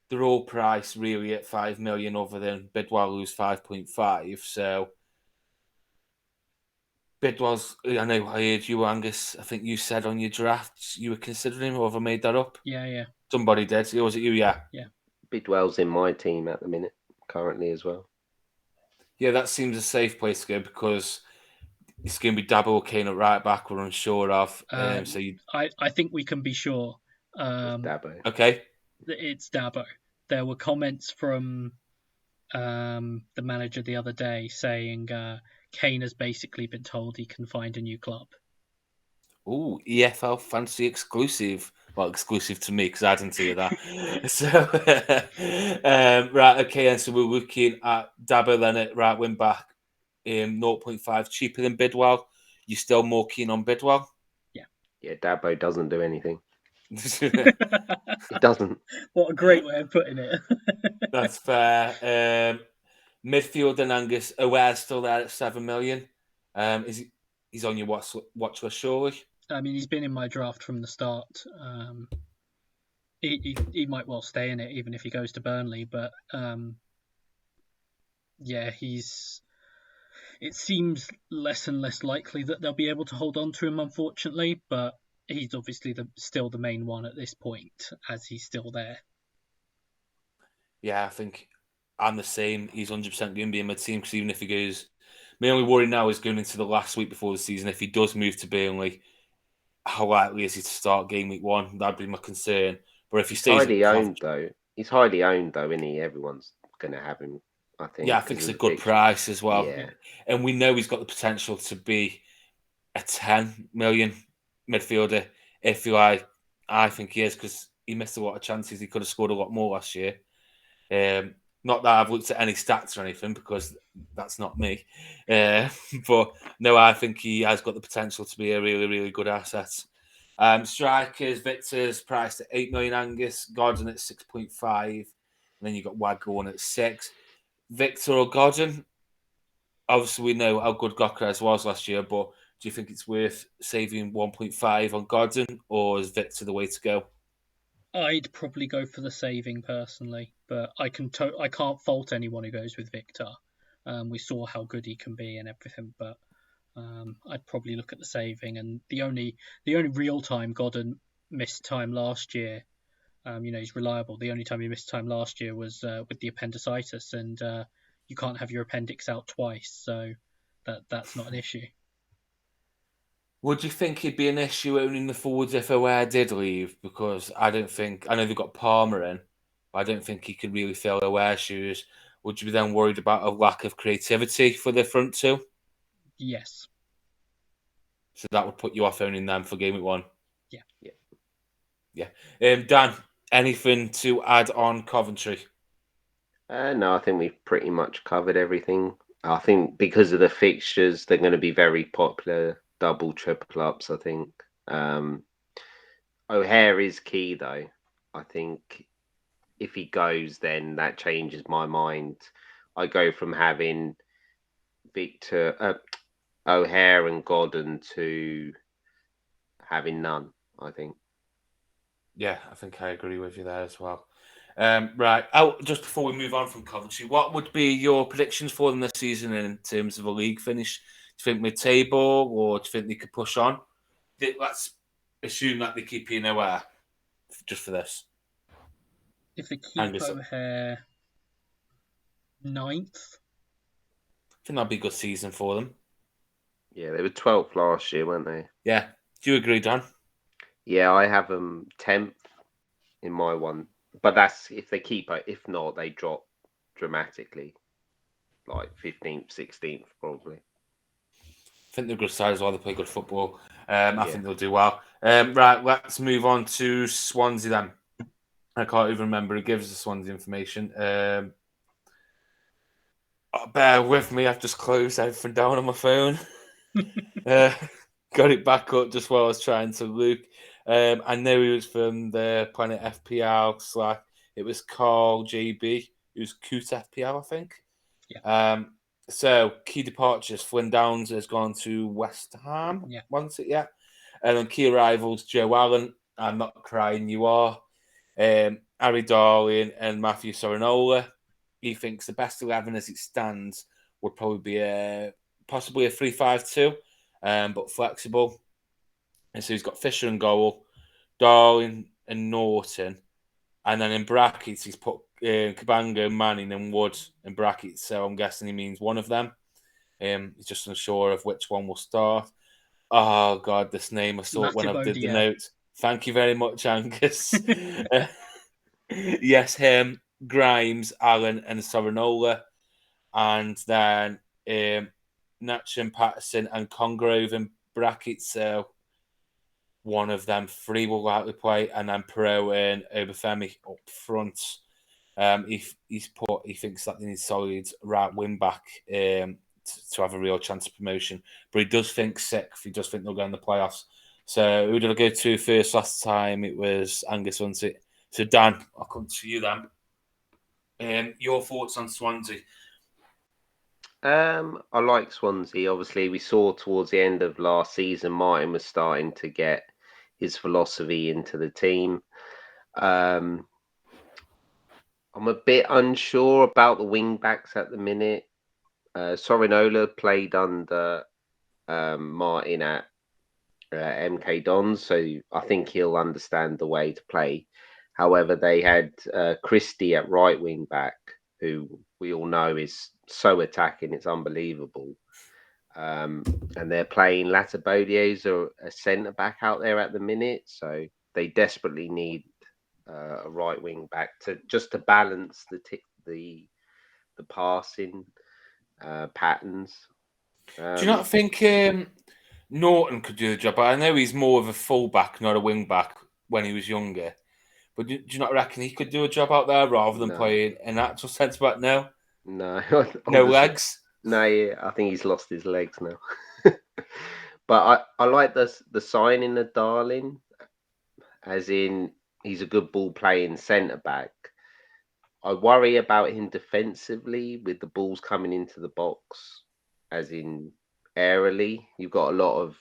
they're all priced really at 5 million, other than Bidwell, who's 5.5. So Bidwell's, I know I heard you, Angus. I think you said on your drafts you were considering him, or have I made that up? Yeah. Somebody did. Or was it you? Yeah. Bidwell's in my team at the minute, currently as well. Yeah, that seems a safe place to go because it's going to be Dabo or Kane at right back. We're unsure of. I think we can be sure. Dabo. Okay. It's Dabo. There were comments from the manager the other day saying Kane has basically been told he can find a new club. Ooh, EFL Fantasy exclusive. Well, exclusive to me because I didn't hear that. So, right, okay, and so we're looking at Dabo then at right wing back, 0.5 cheaper than Bidwell. You still more keen on Bidwell? Yeah, Dabo doesn't do anything. It doesn't. What a great way of putting it. That's fair. Midfield and Angus, Aware's still there at 7 million. He's on your watch list, surely? I mean, he's been in my draft from the start. He might well stay in it, even if he goes to Burnley. But it seems less and less likely that they'll be able to hold on to him, unfortunately. But he's obviously still the main one at this point, as he's still there. Yeah, I think I'm the same. He's 100% going to be in my team, because even if he goes... My only worry now is going into the last week before the season. If he does move to Burnley, how likely is he to start game week 1? That'd be my concern. But if he stays highly owned, though. He's highly owned though, isn't he? Everyone's going to have him, I think. Yeah, I think it's a good price as well. Yeah. And we know he's got the potential to be a 10 million midfielder if you like. I think he is, because he missed a lot of chances. He could have scored a lot more last year. Not that I've looked at any stats or anything, because that's not me. But no, I think he has got the potential to be a really, really good asset. Strikers, Victor's priced at 8 million, Angus, Gordon at 6.5, and then you've got Wagwan at 6. Victor or Gordon? Obviously, we know how good Gokras was last year, but do you think it's worth saving 1.5 on Gordon, or is Victor the way to go? I'd probably go for the saving personally, but I can't fault anyone who goes with Victor. We saw how good he can be and everything, but I'd probably look at the saving. And the only real time Godden missed time last year, he's reliable. The only time he missed time last year was with the appendicitis, and you can't have your appendix out twice, so that's not an issue. Would you think it'd be an issue owning the forwards if O'Hare did leave? Because I know they've got Palmer in, but I don't think he could really fill O'Hare's shoes. Would you be then worried about a lack of creativity for the front two? Yes. So that would put you off owning them for game week 1? Yeah. Dan, anything to add on Coventry? No, I think we've pretty much covered everything. I think because of the fixtures, they're going to be very popular, double, triple ups, I think. O'Hare is key, though. I think if he goes, then that changes my mind. I go from having Victor, O'Hare and Godden to having none, I think. Yeah, I think I agree with you there as well. Right. Just before we move on from Coventry, what would be your predictions for them this season in terms of a league finish? Do you think mid-table, or do you think they could push on? Let's assume that they keep you nowhere just for this. If they keep Angus, O'Hare 9th, I think that'd be a good season for them. Yeah, they were 12th last year, weren't they? Yeah. Do you agree, Dan? Yeah, I have them 10th in my one. But that's if they keep it. If not, they drop dramatically. Like 15th, 16th, probably. I think they're a good side as well. They play good football. I think they'll do well. Right, let's move on to Swansea then. I can't even remember who gives the Swansea information. Bear with me, I've just closed everything down on my phone. Got it back up just while I was trying to look. I know he was from the Planet FPL Slack. It was Carl JB. It was Coot FPL, I think. Yeah. So, key departures. Flynn Downs has gone to West Ham. Yeah. Once it, yeah. And then key arrivals, Joe Allen. I'm not crying, you are. Harry Darling and Matthew Sorinola. He thinks the best 11 as it stands would probably be possibly a 3-5-2, but flexible. And so he's got Fisher and goal, Darling and Norton. And then in brackets, he's put Cabango, Manning and Wood in brackets. So I'm guessing he means one of them. He's just unsure of which one will start. Oh, God, this name I saw when I did the notes. Thank you very much, Angus. Yes, him, Grimes, Allen, and Sorinola. And then Natchan, Patterson, and Congrove in brackets. So one of them three will likely play, and then Perot and Obafemi up front. He thinks that they need solid right wing back to have a real chance of promotion. But he does think sixth. He does think they'll go in the playoffs. So who did I go to first last time? It was Angus, wasn't it? So Dan, I'll come to you then. Your thoughts on Swansea? I like Swansea. Obviously, we saw towards the end of last season, Martin was starting to get his philosophy into the team. I'm a bit unsure about the wing backs at the minute. Sorinola played under Martin at MK Dons, so I think he'll understand the way to play. However, they had Christie at right wing back, who we all know is so attacking, it's unbelievable. And they're playing Latabodios or a centre back out there at the minute, so they desperately need a right wing back to balance the passing patterns. Do you not think Norton could do the job? I know he's more of a fullback, not a wing back when he was younger. But do you not reckon he could do a job out there rather than No. playing an actual centre back now? No, No legs? No, yeah, I think he's lost his legs now. But I like the signing of Darling, as in he's a good ball playing centre back. I worry about him defensively with the balls coming into the box, as in aerially. You've got a lot of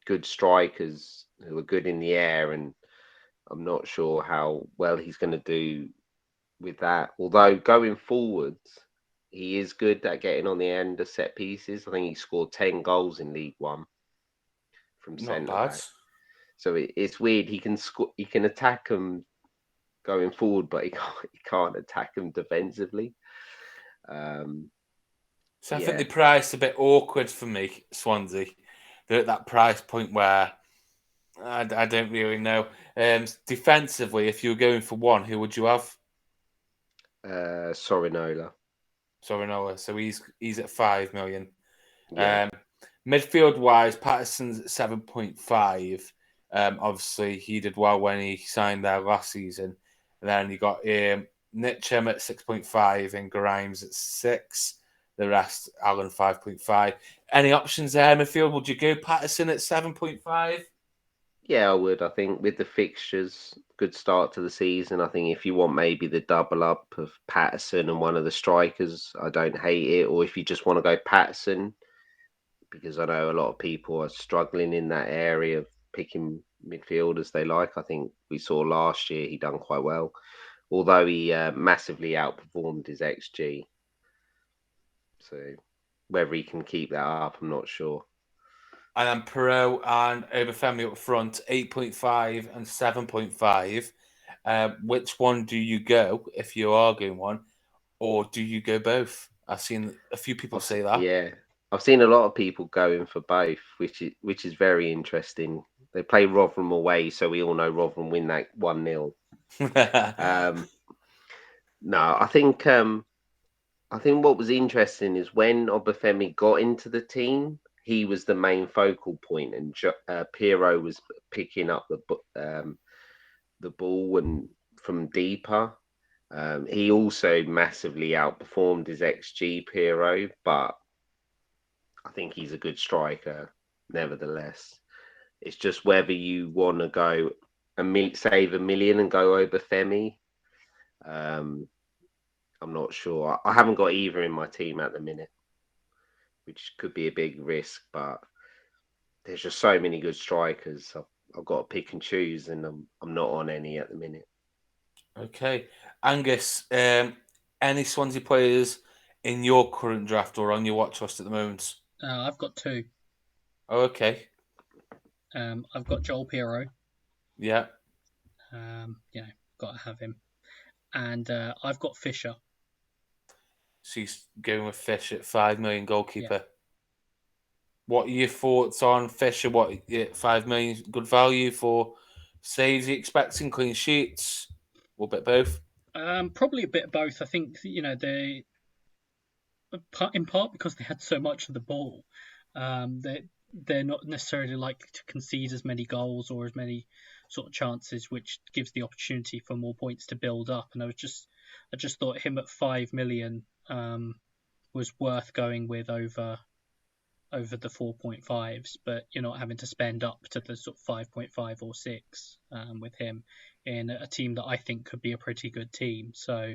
good strikers who are good in the air, and I'm not sure how well he's going to do with that. Although going forwards, he is good at getting on the end of set pieces. I think he scored 10 goals in League One from Not centre bad. back. So it's weird. He can attack them going forward, but he can't attack them defensively. So I think Yeah. the price a bit awkward for me, Swansea. They're at that price point where I don't really know. Defensively, if you were going for one, who would you have? Sorinola. Sorinola. So he's at 5 million. Yeah. Midfield wise, Patterson's at 7.5. Obviously, he did well when he signed there last season. And then you got Nitcham at 6.5 and Grimes at 6. The rest, Allen 5.5. Any options there, midfield? Would you go Patterson at 7.5? Yeah, I would. I think with the fixtures, good start to the season. I think if you want maybe the double up of Patterson and one of the strikers, I don't hate it. Or if you just want to go Patterson, because I know a lot of people are struggling in that area of picking midfielders they like. I think we saw last year he done quite well, although he massively outperformed his XG. So whether he can keep that up, I'm not sure. And then Perot and Obafemi up front, 8.5 and 7.5. Which one do you go if you are going one, or do you go both? I've seen a few people say that. Yeah, I've seen a lot of people going for both, which is very interesting. They play Rotherham away, so we all know Rotherham win that 1-0. No, I think what was interesting is when Obafemi got into the team, he was the main focal point, and Pirro was picking up the ball and from deeper. He also massively outperformed his XG Pirro, but I think he's a good striker, nevertheless. It's just whether you want to go and save $1 million and go Obafemi. I'm not sure. I haven't got either in my team at the minute, which could be a big risk, but there's just so many good strikers. I've got to pick and choose, and I'm not on any at the minute. Okay. Angus, any Swansea players in your current draft or on your watch list at the moment? I've got two. Oh, okay. I've got Joel Pirro. Yeah. Got to have him. And I've got Fisher. So he's going with Fish at 5 million goalkeeper. Yeah. What are your thoughts on Fisher? 5 million good value for saves he expecting, clean sheets? Or a bit both? Probably a bit of both. I think, they, in part because they had so much of the ball, they're not necessarily likely to concede as many goals or as many sort of chances, which gives the opportunity for more points to build up. And I just thought him at 5 million was worth going with over the 4.5s, but you're not having to spend up to the sort of 5.5 or 6 with him in a team that I think could be a pretty good team. So,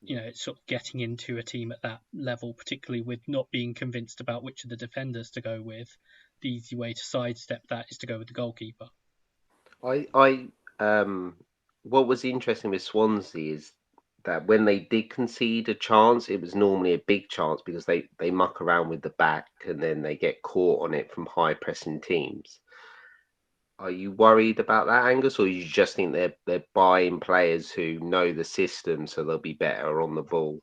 it's sort of getting into a team at that level, particularly with not being convinced about which of the defenders to go with. The easy way to sidestep that is to go with the goalkeeper. What was interesting with Swansea is that when they did concede a chance, it was normally a big chance because they muck around with the back and then they get caught on it from high pressing teams. Are you worried about that, Angus, or you just think they're buying players who know the system, so they'll be better on the ball?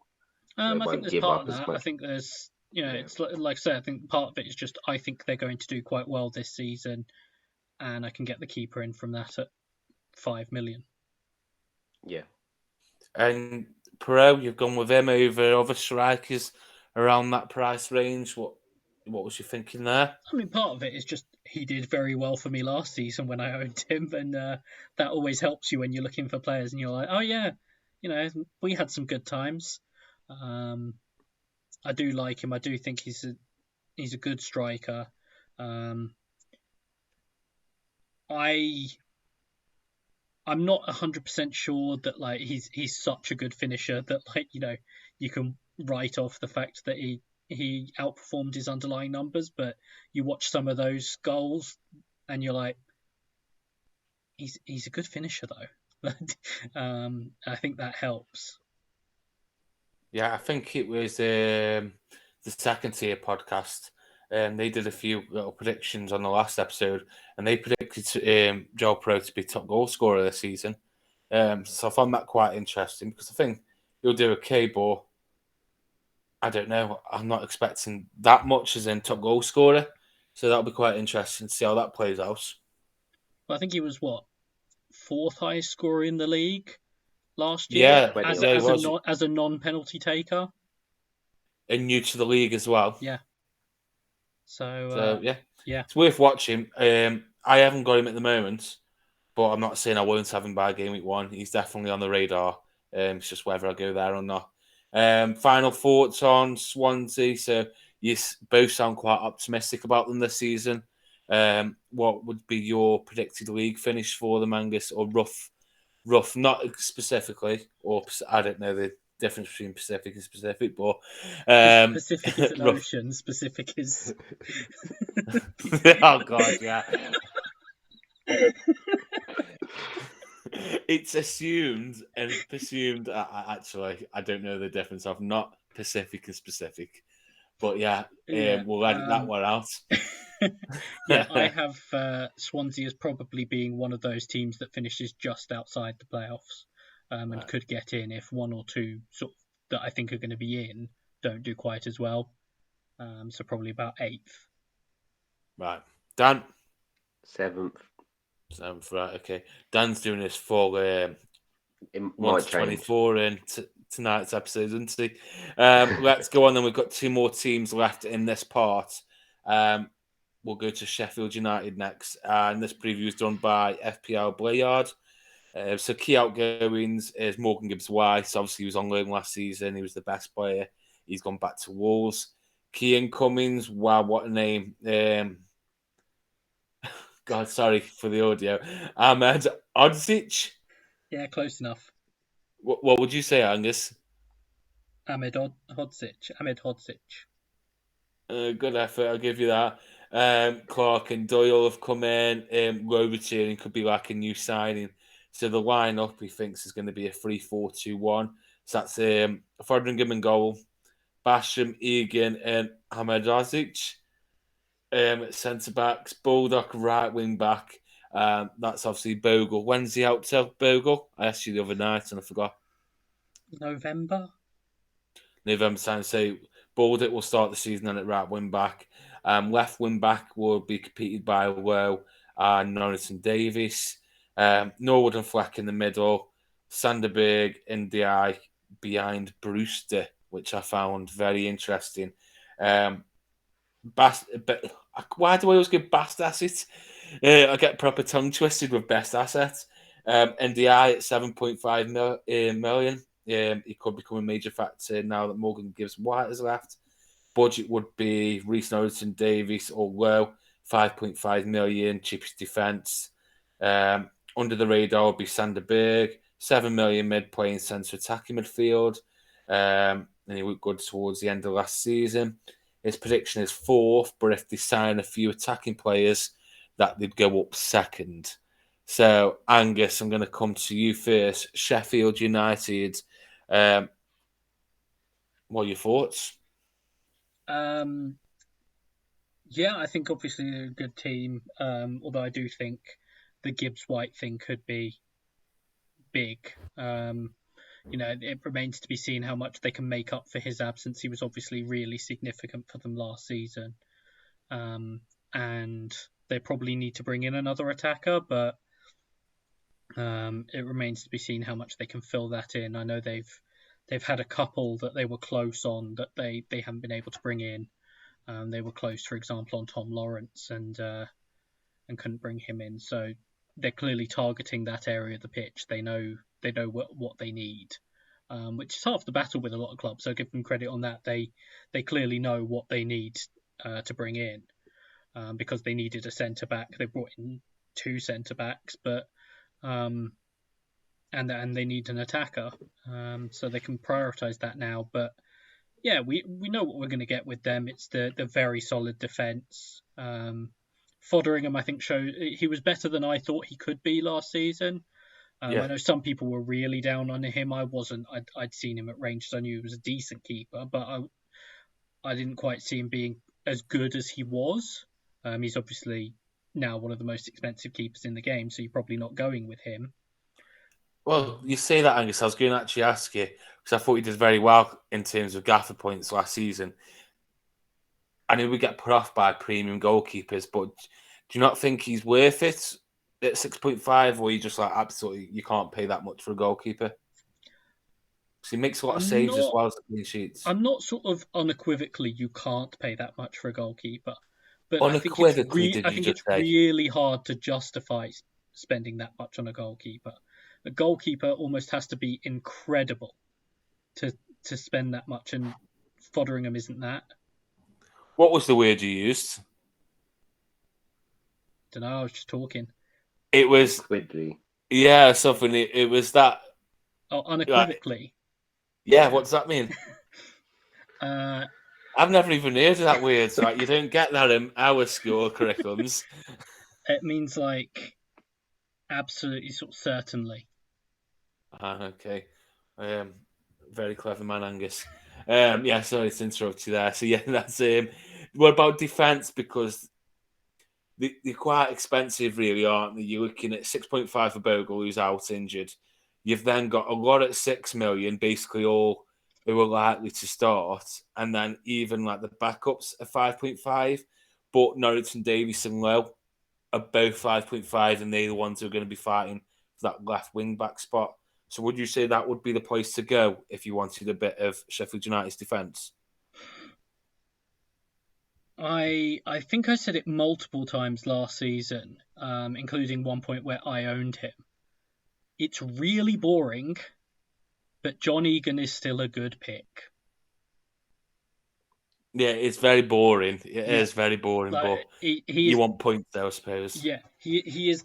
So they I think won't there's give part up of as that. much. I think there's, Yeah. it's like I said, I think part of it is just I think they're going to do quite well this season, and I can get the keeper in from that at 5 million. Yeah. And Perot, you've gone with him over other strikers around that price range. What was you thinking there? I mean, part of it is just he did very well for me last season when I owned him, and that always helps you when you're looking for players and you're like, oh yeah, we had some good times. I do like him. I do think he's a good striker. I'm not 100% sure that like he's such a good finisher that you can write off the fact that he outperformed his underlying numbers, but you watch some of those goals and you're like, he's a good finisher though. I think that helps. Yeah, I think it was the second tier podcast. They did a few little predictions on the last episode, and they predicted Joe Pro to be top goal scorer this season. So I found that quite interesting because I think he'll do okay, but I don't know. I'm not expecting that much as in top goal scorer. So that'll be quite interesting to see how that plays out. Well, I think he was fourth highest scorer in the league last year Yeah, as yeah, he as a was. as a non-penalty taker. And new to the league as well. Yeah. So yeah, yeah. it's worth watching. I haven't got him at the moment, but I'm not saying I won't have him by game week 1. He's definitely on the radar. It's just whether I go there or not. Final thoughts on Swansea. So you both sound quite optimistic about them this season. What would be your predicted league finish for them, Angus, or rough? Not specifically, or I don't know the difference between Pacific and specific, but Pacific is an rough. ocean. Specific is. Oh God, yeah. It's assumed and presumed. Actually, I don't know the difference of not Pacific and specific, but yeah, we'll edit that one out. Yeah, I have Swansea as probably being one of those teams that finishes just outside the playoffs, and Right. could get in if one or two sort of that I think are going to be in don't do quite as well. So probably about 8th. Right, Dan. 7th. 7th, right? Okay, Dan's doing this for It 1 might to change. 24 in tonight's episode, isn't he? Let's go on then. We've got 2 more teams left in this part. We'll go to Sheffield United next. And this preview is done by FPL Blayard. So key outgoings is Morgan Gibbs-White. So obviously he was on loan last season. He was the best player. He's gone back to Wolves. Key incomings. Wow, what a name. God, sorry for the audio. Ahmed Odzic. Yeah, close enough. What would you say, Angus? Ahmed Hodzic. Good effort, I'll give you that. Clark and Doyle have come in. Robertson could be like a new signing. So the lineup he thinks is going to be a 3-4-2-1. So that's Foderingham in goal, Basham, Egan, and Ahmed Ozic. Centre backs, Bulldog right wing back. That's obviously Bogle. When's he out till Bogle? I asked you the other night and I forgot. November time. So Baldock will start the season on at right wing back. Left wing back will be competed by Lowe and Norris and Davis. Norwood and Fleck in the middle. Sanderberg and Di behind Brewster, which I found very interesting. Why do I always give best assets? I get proper tongue twisted with best assets. NDI at 7.5 million. He could become a major factor now that Morgan Gibbs-White has left. Budget would be Reece Norton, Davies, or Lowe, 5.5 million, cheapest defence. Under the radar would be Sanderberg, 7 million mid playing centre attacking midfield. And he looked good towards the end of last season. His prediction is 4th, but if they sign a few attacking players, that they'd go up 2nd. So, Angus, I'm going to come to you first. Sheffield United. What are your thoughts? Yeah, I think obviously they're a good team. Although I do think the Gibbs-White thing could be big. It remains to be seen how much they can make up for his absence. He was obviously really significant for them last season. And they probably need to bring in another attacker, but It remains to be seen how much they can fill that in. I know they've had a couple that they were close on that they haven't been able to bring in. They were close, for example, on Tom Lawrence and couldn't bring him in. So they're clearly targeting that area of the pitch. They know what they need, which is half the battle with a lot of clubs. So give them credit on that. They clearly know what they need to bring in, because they needed a centre back. They brought in 2 centre backs, but and they need an attacker. So they can prioritise that now. But yeah, we know what we're going to get with them. It's the very solid defence. Foderingham, I think, showed he was better than I thought he could be last season. I know some people were really down on him. I wasn't. I'd seen him at Rangers. I knew he was a decent keeper, but I didn't quite see him being as good as he was. He's obviously now one of the most expensive keepers in the game, so you're probably not going with him. Well, you say that, Angus. I was going to actually ask you, because I thought he did very well in terms of Gaffr points last season. I know we get put off by premium goalkeepers, but do you not think he's worth it at 6.5, or you just like absolutely you can't pay that much for a goalkeeper? Because he makes a lot of saves as well as the clean sheets. I'm not sort of unequivocally you can't pay that much for a goalkeeper, but Unequivocally, I think it's really hard to justify spending that much on a goalkeeper. A goalkeeper almost has to be incredible to spend that much, and Foderingham isn't that. What was the word you used? Don't know. I was just talking. It was Unequivocally. Yeah, something. It was that. Oh, unequivocally. Yeah, what does that mean? I've never even heard of that word. So you don't get that in our school curriculums. It means like absolutely, sort of certainly. Okay. Very clever man, Angus. Sorry to interrupt you there. So yeah, that's what about defence? Because they're quite expensive, really, aren't they? You're looking at 6.5 for Bogle, who's out injured. You've then got a lot at 6 million, basically all who are likely to start, and then even like the backups are 5.5. But Norwich and Davies and Lowe are both 5.5, and they're the ones who are going to be fighting for that left wing back spot. So would you say that would be the place to go if you wanted a bit of Sheffield United's defence? I think I said it multiple times last season, including one point where I owned him. It's really boring, but John Egan is still a good pick. Yeah, it's very boring. It is very boring, but you want points there, I suppose. Yeah, he is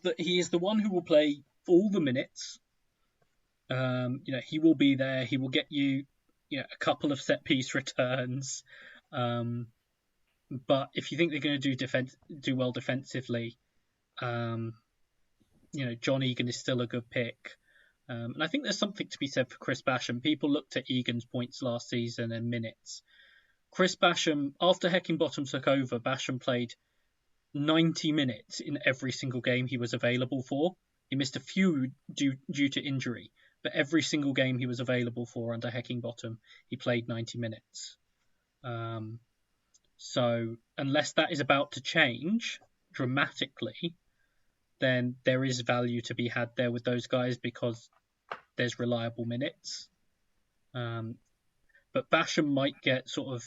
the one who will play all the minutes. He will be there. He will get you, a couple of set piece returns. But if you think they're going to do well defensively, John Egan is still a good pick. And I think there's something to be said for Chris Basham. People looked at Egan's points last season and minutes. Chris Basham, after Heckingbottom took over, Basham played 90 minutes in every single game he was available for. He missed a few due to injury, but every single game he was available for under Heckingbottom, he played 90 minutes. So unless that is about to change dramatically, then there is value to be had there with those guys because there's reliable minutes. But Basham might get sort of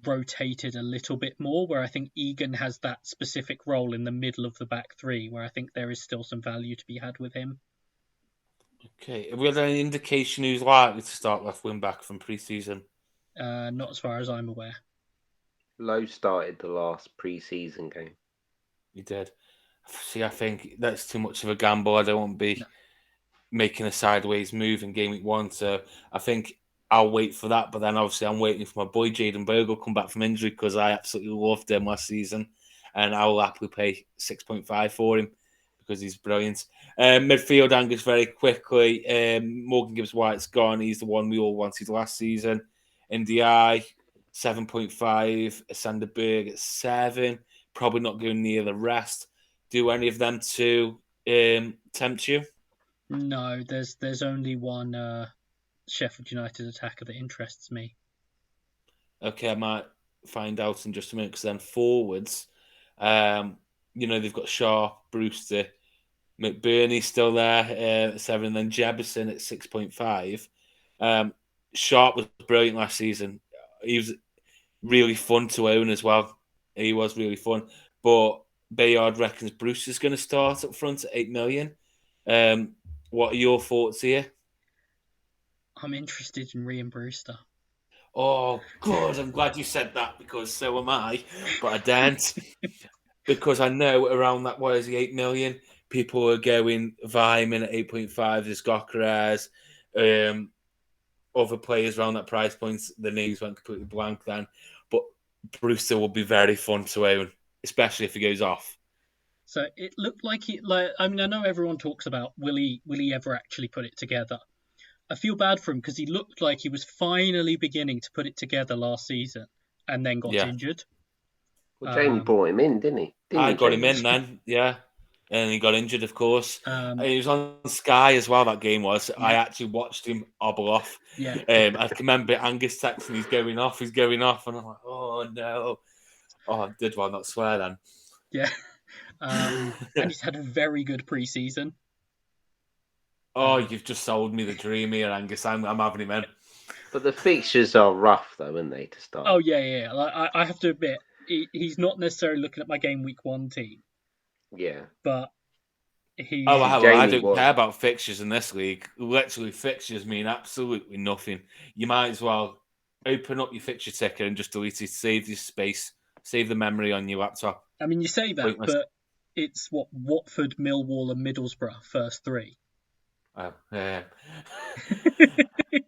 rotated a little bit more, where I think Egan has that specific role in the middle of the back three, where I think there is still some value to be had with him. Okay. Have we had any indication who's likely to start left wing back from pre-season? Not as far as I'm aware. Lowe started the last pre-season game. He did. See, I think that's too much of a gamble. I don't want to be making a sideways move in game week 1, so I think I'll wait for that. But then obviously I'm waiting for my boy Jayden Bogle to come back from injury because I absolutely loved him last season, and I will happily pay 6.5 for him because he's brilliant. Midfield, Angus, very quickly. Morgan Gibbs-White's gone. He's the one we all wanted last season. NDI 7.5. Sanderberg at 7. Probably not going near the rest. Do any of them two tempt you? No, there's only one Sheffield United attacker that interests me. Okay, I might find out in just a minute because then forwards, they've got Shaw, Brewster, McBurney's still there at 7, and then Jefferson at 6.5. Sharp was brilliant last season. He was really fun to own as well. He was really fun. But Bayard reckons Bruce is going to start up front at 8 million. What are your thoughts here? I'm interested in Ryan Brewster. Oh, good. I'm glad you said that because so am I. But I don't. Because I know around that, what is he, 8 million? People are going Vyman at 8.5. There's Gokras. Other players around that price point. The names went completely blank then. But Brewster will be very fun to own, especially if he goes off. So it looked like I know everyone talks about will he ever actually put it together. I feel bad for him because he looked like he was finally beginning to put it together last season and then got injured. Well, Jamie brought him in, didn't he? I got him in then, yeah. And he got injured, of course. He was on Sky as well, that game was. Yeah. I actually watched him hobble off. Yeah. I can remember Angus texting, he's going off. And I'm like, oh, no. Oh, I did well not swear then. Yeah. And he's had a very good preseason. Oh, you've just sold me the dream here, Angus. I'm having him in. But the fixtures are rough, though, aren't they, to start? Oh, yeah. Like, I have to admit, he's not necessarily looking at my game week 1 team. Yeah. But he's... I don't care about fixtures in this league. Literally, fixtures mean absolutely nothing. You might as well open up your fixture ticker and just delete it. Save your space. Save the memory on your laptop. I mean, you say that, Pointless. But it's Watford, Millwall and Middlesbrough, first 3. Oh, yeah.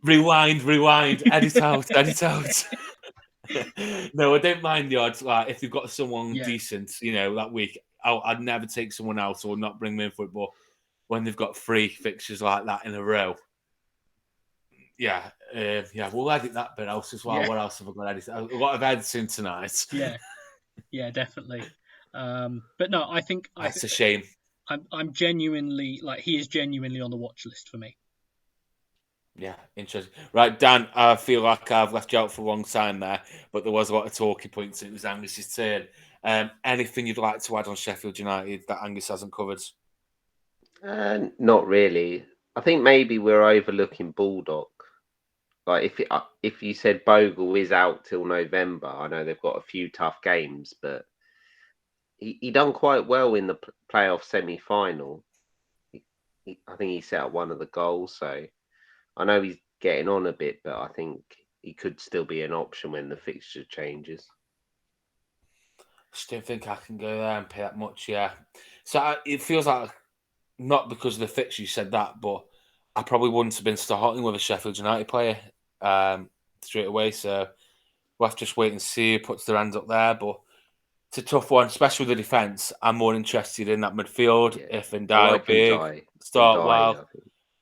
Rewind, edit out. No, I don't mind the odds. Like, if you've got someone decent, that week, I'd never take someone else or not bring them in for it. But when they've got 3 fixtures like that in a row, we'll edit that bit out as well. Yeah. What else have I got edited? A lot of editing tonight. Yeah, definitely. But no, I think that's a shame. I'm genuinely he is genuinely on the watch list for me. Yeah, interesting. Right, Dan, I feel like I've left you out for a long time there, but there was a lot of talking points. It was Angus's turn. Anything you'd like to add on Sheffield United that Angus hasn't covered? Not really. I think maybe we're overlooking Baldock. Like if you said Bogle is out till November, I know they've got a few tough games, but he done quite well in the playoff semi-final. I think he set up one of the goals, so I know he's getting on a bit, but I think he could still be an option when the fixture changes. I just don't think I can go there and pay that much, yeah. So it feels like, not because of the fixture you said that, but I probably wouldn't have been starting with a Sheffield United player straight away, so we'll have to just wait and see who puts their hands up there, but it's a tough one, especially with the defence. I'm more interested in that midfield. If Ndiaye big, start well.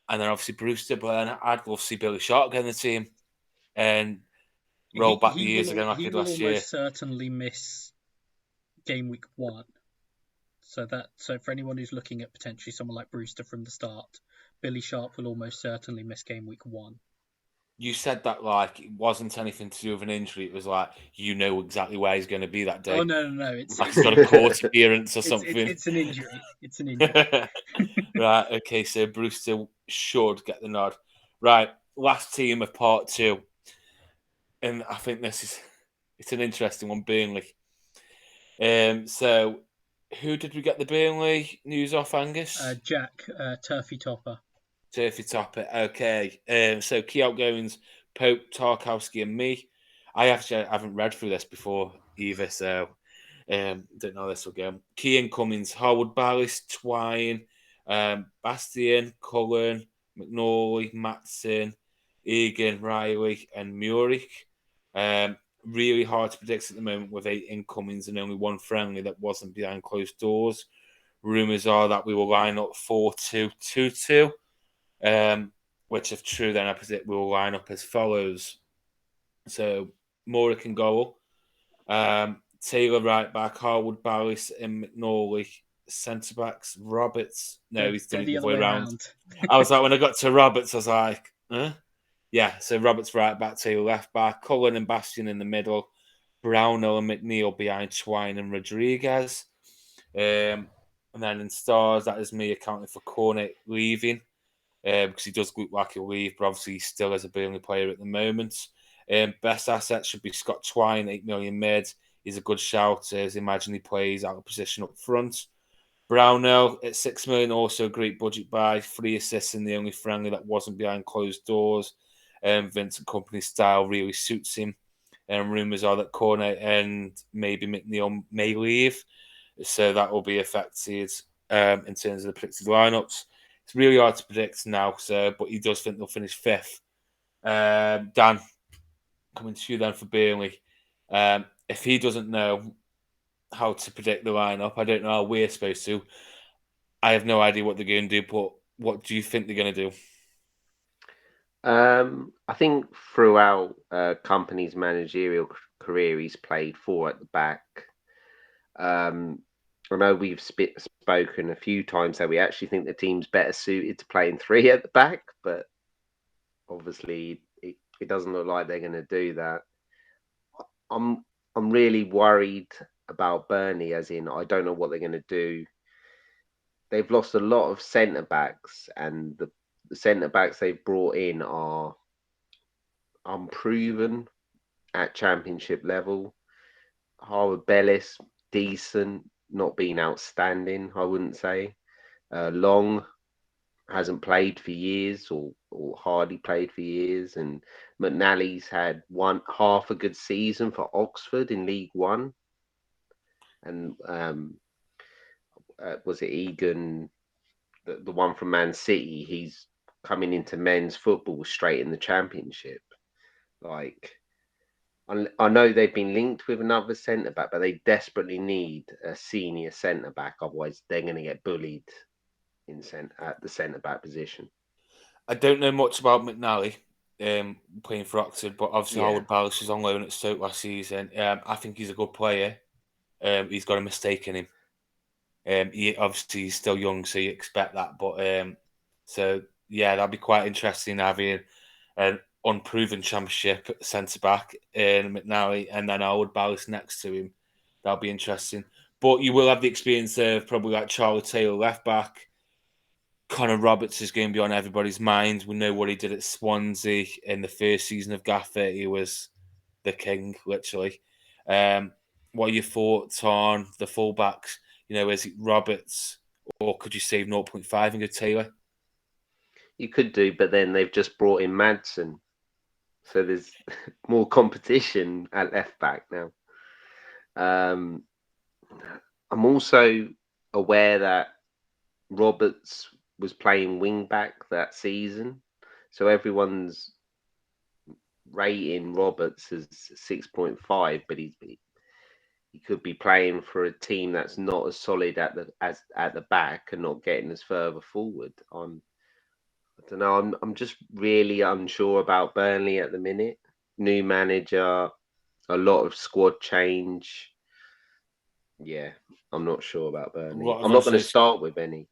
And then obviously Brewster, but then I'd love to see Billy Sharp get in the team and roll back the years again like he did last year. He will certainly miss game week 1. So for anyone who's looking at potentially someone like Brewster from the start, Billy Sharp will almost certainly miss game week 1. You said that like it wasn't anything to do with an injury. It was like exactly where he's going to be that day. Oh no! He's got a court appearance or something. It's an injury. Right. Okay. So Brewster should get the nod. Right. Last team of part 2, and I think it's an interesting one. Burnley. So who did we get the Burnley news off, Angus? Jack Turfy Topper. Turfy Topper, okay. So key outgoings, Pope, Tarkowski and me. I actually haven't read through this before either, so don't know how this will go. Key incomings, Howard Barris, Twine, Bastian, Cullen, McNorley, Matson, Egan, Riley and Muric. Really hard to predict at the moment with 8 incomings and only 1 friendly that wasn't behind closed doors. Rumours are that we will line up 4-2-2-2. Which if true, then I predict we'll line up as follows. So Morick and goal, Taylor right back, Harwood, Barris and McNorley centre backs, Roberts. No, he's done it the other way around. I was like, when I got to Roberts, I was like, huh? Yeah, so Roberts right back, Taylor left back, Cullen and Bastian in the middle, Brownell and McNeil behind Twine and Rodriguez. And then in stars, that is me accounting for Cornet leaving because he does look like he'll leave, but obviously he still is a Burnley player at the moment. Best asset should be Scott Twine, 8 million mid. He's a good shout as imagine he plays out of position up front. Brownell at 6 million, also a great budget buy. 3 assists in the only friendly that wasn't behind closed doors. Vincent Kompany's style really suits him. And rumours are that Cornet and maybe McNeil may leave. So that will be affected in terms of the predicted lineups. It's really hard to predict now, but he does think they'll finish fifth. Dan, coming to you then for Burnley. If he doesn't know how to predict the lineup, I don't know how we're supposed to. I have no idea what they're going to do, but what do you think they're going to do? I think throughout Company's managerial career, he's played 4 at the back. I know we've spoken a few times that we actually think the team's better suited to playing 3 at the back, but obviously it doesn't look like they're going to do that. I'm really worried about Burnley, as in I don't know what they're going to do. They've lost a lot of centre backs, and the centre backs they've brought in are unproven at championship level. Harvard Bellis, decent, not been outstanding, I wouldn't say. Long hasn't played for years, or hardly played for years, and McNally's had half a good season for Oxford in League One, and was it Egan, the one from Man City? He's coming into men's football straight in the Championship. Like, I know they've been linked with another centre back, but they desperately need a senior centre back. Otherwise, they're going to get bullied at the centre back position. I don't know much about McNally playing for Oxford, but obviously Howard Ballas was on loan at Stoke last season. I think he's a good player. He's got a mistake in him. He's still young, so you expect that. But so yeah, that'd be quite interesting having an unproven championship centre back in McNally, and then Howard Ballas next to him. That'll be interesting. But you will have the experience of probably like Charlie Taylor left back. Connor Roberts is going to be on everybody's mind. We know what he did at Swansea in the first season of Gaffr. He was the king, literally. What are your thoughts on the fullbacks? Is it Roberts, or could you save 0.5 and go Taylor? You could do, but then they've just brought in Madsen. So there's more competition at left back now. I'm also aware that Roberts was playing wing back that season. So everyone's rating Roberts as 6.5, but he could be playing for a team that's not as solid at the back and not getting as further forward. I don't know. I'm just really unsure about Burnley at the minute. New manager, a lot of squad change. Yeah, I'm not sure about Burnley. I'm not going to start with any.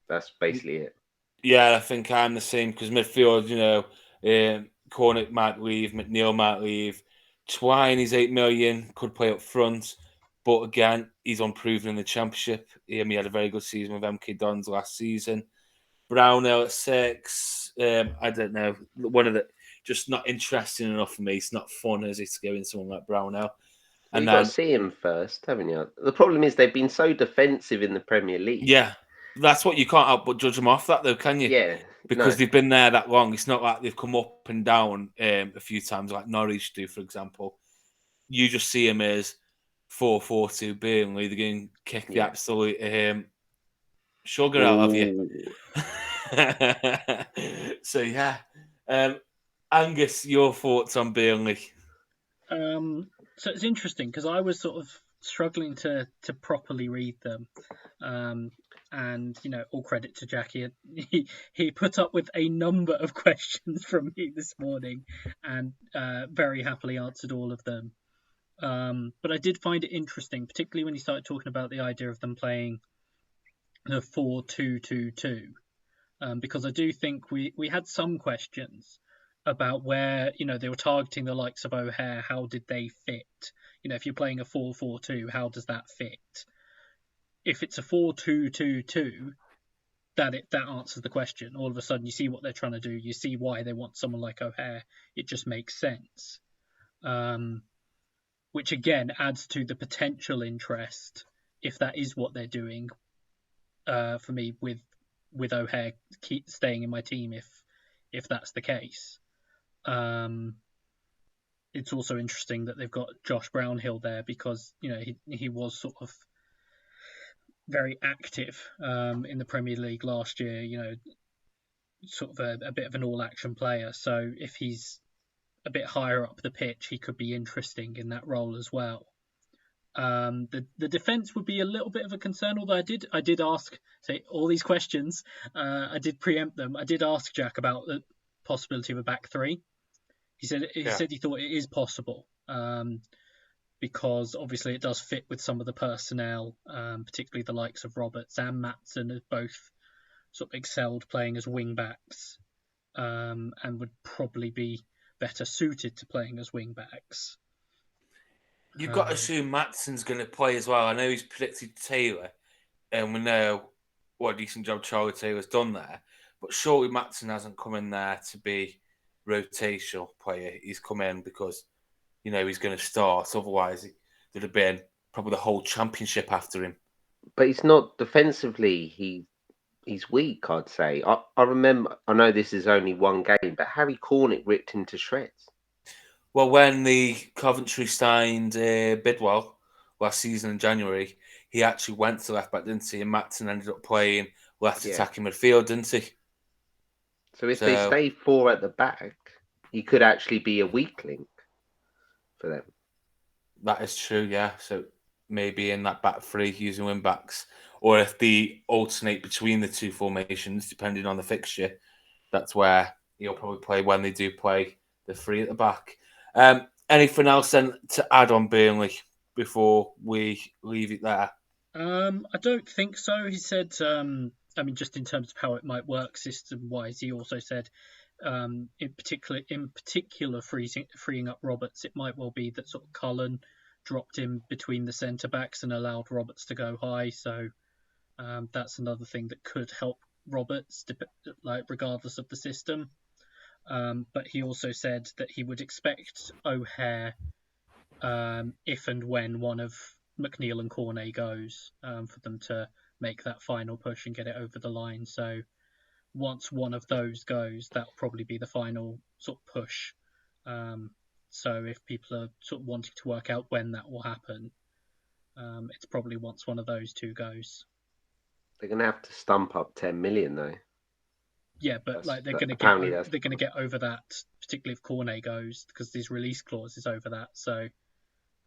That's basically it. Yeah, I think I'm the same because midfield, Cornet might leave, McNeil might leave. Twine, he's 8 million, could play up front. But again, he's unproven in the Championship. He had a very good season with MK Dons last season. Brownell at 6. I don't know. Just not interesting enough for me. It's not fun, is it, to go in someone like Brownell? And you've got to see him first, haven't you? The problem is they've been so defensive in the Premier League. Yeah, that's what you can't help but judge them off that, though, can you? Yeah. Because they've been there that long. It's not like they've come up and down a few times like Norwich do, for example. You just see them as 4-4-2 Burnley. They're going to kick the absolute sugar out of you. So, yeah. Angus, your thoughts on Burnley? So it's interesting because I was sort of struggling to properly read them. And, all credit to Jackie. He put up with a number of questions from me this morning and very happily answered all of them. But I did find it interesting, particularly when he started talking about the idea of them playing the 4-2-2-2. Because I do think we had some questions about where, they were targeting the likes of O'Hare. How did they fit? If you're playing a 4-4-2, how does that fit? if it's a 4-2-2-2, that answers the question. All of a sudden, you see what they're trying to do. You see why they want someone like O'Hare. It just makes sense. Which again adds to the potential interest, if that is what they're doing, for me with O'Hare keep staying in my team if that's the case. It's also interesting that they've got Josh Brownhill there because he was sort of very active in the Premier League last year. Sort of a bit of an all-action player. So if he's a bit higher up the pitch, he could be interesting in that role as well. The defence would be a little bit of a concern, although I did ask all these questions. I did preempt them. I did ask Jack about the possibility of a back three. He said he thought it is possible, because obviously it does fit with some of the personnel, particularly the likes of Roberts and Maatsen have both sort of excelled playing as wing backs, and would probably be better suited to playing as wing backs. You've got to assume Maatsen's going to play as well. I know he's predicted Taylor, and we know what a decent job Charlie Taylor's done there. But surely Maatsen hasn't come in there to be rotational player. He's come in because, he's going to start. Otherwise, there'd have been probably the whole championship after him. But he's not defensively. He's weak, I'd say. I remember, I know this is only one game, but Harry Cornick ripped him to shreds. Well, when the Coventry signed Bidwell last season in January, he actually went to left back, didn't he? And Maatsen ended up playing left attacking midfield, didn't he? So if they stay four at the back, he could actually be a weak link for them. That is true, yeah. So maybe in that back three using wing backs, or if they alternate between the two formations, depending on the fixture, that's where he'll probably play when they do play the three at the back. Anything else then to add on Burnley before we leave it there? I don't think so. He said, just in terms of how it might work system-wise, he also said, in particular, freeing up Roberts, it might well be that sort of Cullen dropped him between the centre backs and allowed Roberts to go high. So that's another thing that could help Roberts, regardless of the system. But he also said that he would expect O'Hare, if and when one of McNeil and Cornet goes, for them to make that final push and get it over the line. So once one of those goes, that'll probably be the final sort of push. So if people are sort of wanting to work out when that will happen, it's probably once one of those two goes. They're going to have to stump up 10 million though. Yeah, but they're going to get over that, particularly if Cornet goes, because his release clause is over that. So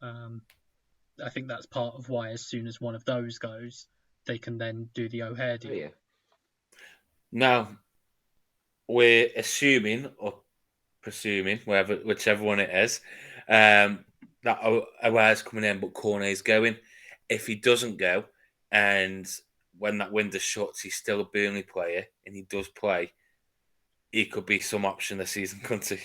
I think that's part of why, as soon as one of those goes, they can then do the O'Hare deal. Oh, yeah. Now, we're assuming or presuming, whichever one it is, that O'Hare's coming in, but Cornet's going. If he doesn't go, and when that window shuts, he's still a Burnley player, and he does play, he could be some option this season, couldn't he?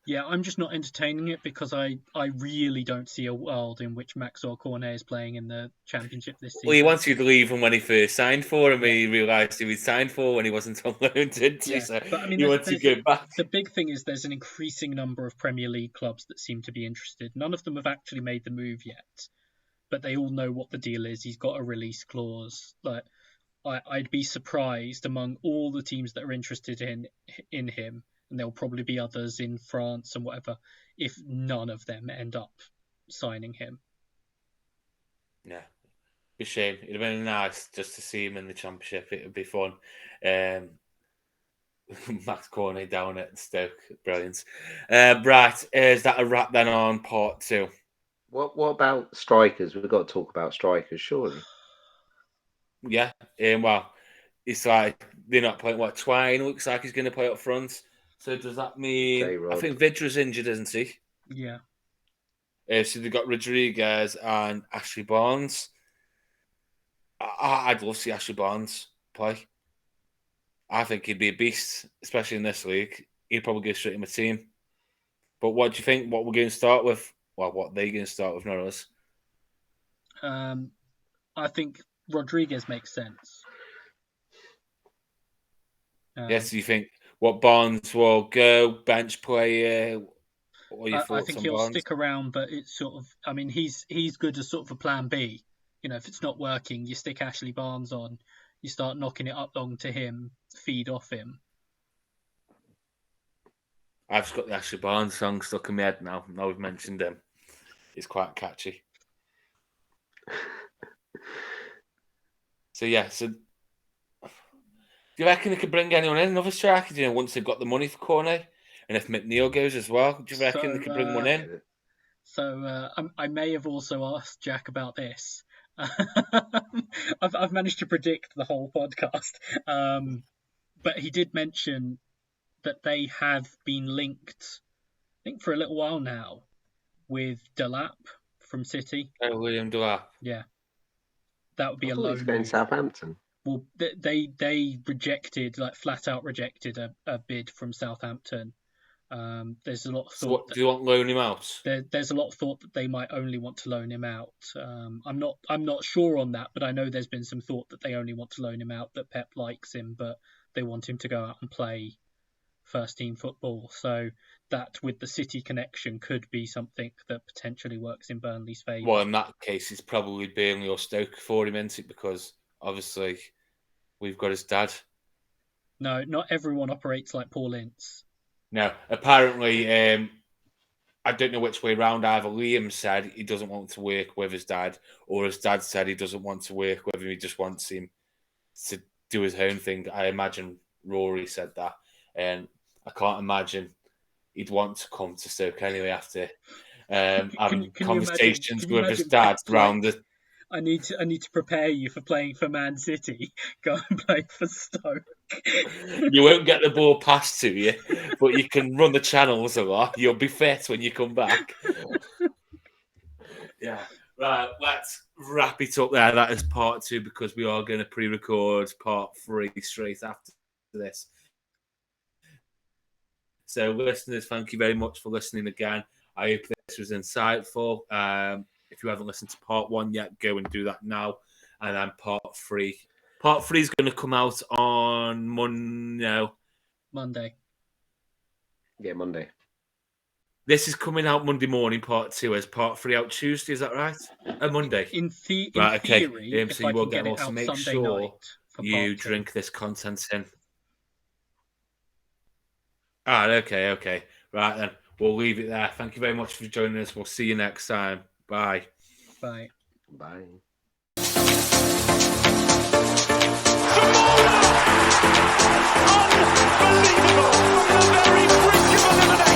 Yeah, I'm just not entertaining it because I really don't see a world in which Maxwell Cornet is playing in the Championship this season. Well, he wanted to leave him when he first signed for him. Yeah. He realised he was signed for when he wasn't on loan, didn't he? So but, he wanted to go back. The big thing is there's an increasing number of Premier League clubs that seem to be interested. None of them have actually made the move yet, but they all know what the deal is. He's got a release clause. I'd be surprised among all the teams that are interested in him, and there'll probably be others in France and whatever, if none of them end up signing him. Yeah, be a shame. It'd have been nice just to see him in the Championship. It would be fun. Max Cornet down at Stoke, brilliant. Right, is that a wrap then on part 2? What about strikers? We've got to talk about strikers, surely. Yeah, well, it's like they're not playing. What, Twine looks like he's going to play up front. So does that mean... J-Rod. I think Vidra's injured, isn't he? Yeah. So they've got Rodriguez and Ashley Barnes. I'd love to see Ashley Barnes play. I think he'd be a beast, especially in this league. He'd probably go straight in my team. But what do you think? What we're going to start with? Well, what they're going to start with, not us. I think Rodriguez makes sense. Yes, you think what Barnes will go bench player? What are your I thoughts think on he'll Barnes? stick around, but it's sort of. I mean, he's good as sort of a plan B. You know, if it's not working, you stick Ashley Barnes on. You start knocking it up long to him, feed off him. I've just got the Ashley Barnes song stuck in my head now. Now we've mentioned him. It's quite catchy. So do you reckon they could bring anyone in? Another striker, once they've got the money for Cornet? And if McNeil goes as well, do you reckon they could bring one in? So I may have also asked Jack about this. I've managed to predict the whole podcast. But he did mention that they have been linked, I think for a little while now, with Delap from City. William Delap. Yeah. That would be a loan. He's going move. Southampton. Well, they rejected, like flat out rejected a bid from Southampton. There's a lot of thought. Do you want to loan him out? There's a lot of thought that they might only want to loan him out. I'm not sure on that, but I know there's been some thought that they only want to loan him out. That Pep likes him, but they want him to go out and play first team football. So that with the City connection could be something that potentially works in Burnley's favour. Well, in that case, it's probably Burnley or Stoke for him, isn't it? Because obviously we've got his dad. No, not everyone operates like Paul Ince. No, apparently, I don't know which way round. Either Liam said he doesn't want to work with his dad, or his dad said he doesn't want to work with him. He just wants him to do his own thing. I imagine Rory said that, and I can't imagine he'd want to come to Stoke anyway after having conversations with his dad around the. I need to prepare you for playing for Man City. Go and play for Stoke. You won't get the ball passed to you, but you can run the channels a lot. You'll be fit when you come back. Yeah. Right, let's wrap it up there. That is part 2 because we are going to pre-record part 3 straight after this. So, listeners, thank you very much for listening again. I hope this was insightful. If you haven't listened to part 1 yet, go and do that now. And then part 3. Part 3 is going to come out on Monday. Yeah, Monday. This is coming out Monday morning, part 2, as part 3 out Tuesday, is that right? Monday. In theory, so you will get it. So make Sunday sure you drink this content in. Okay. Right then, we'll leave it there. Thank you very much for joining us. We'll see you next time. Bye. Bye. Bye. Unbelievable! From the very brink of elimination.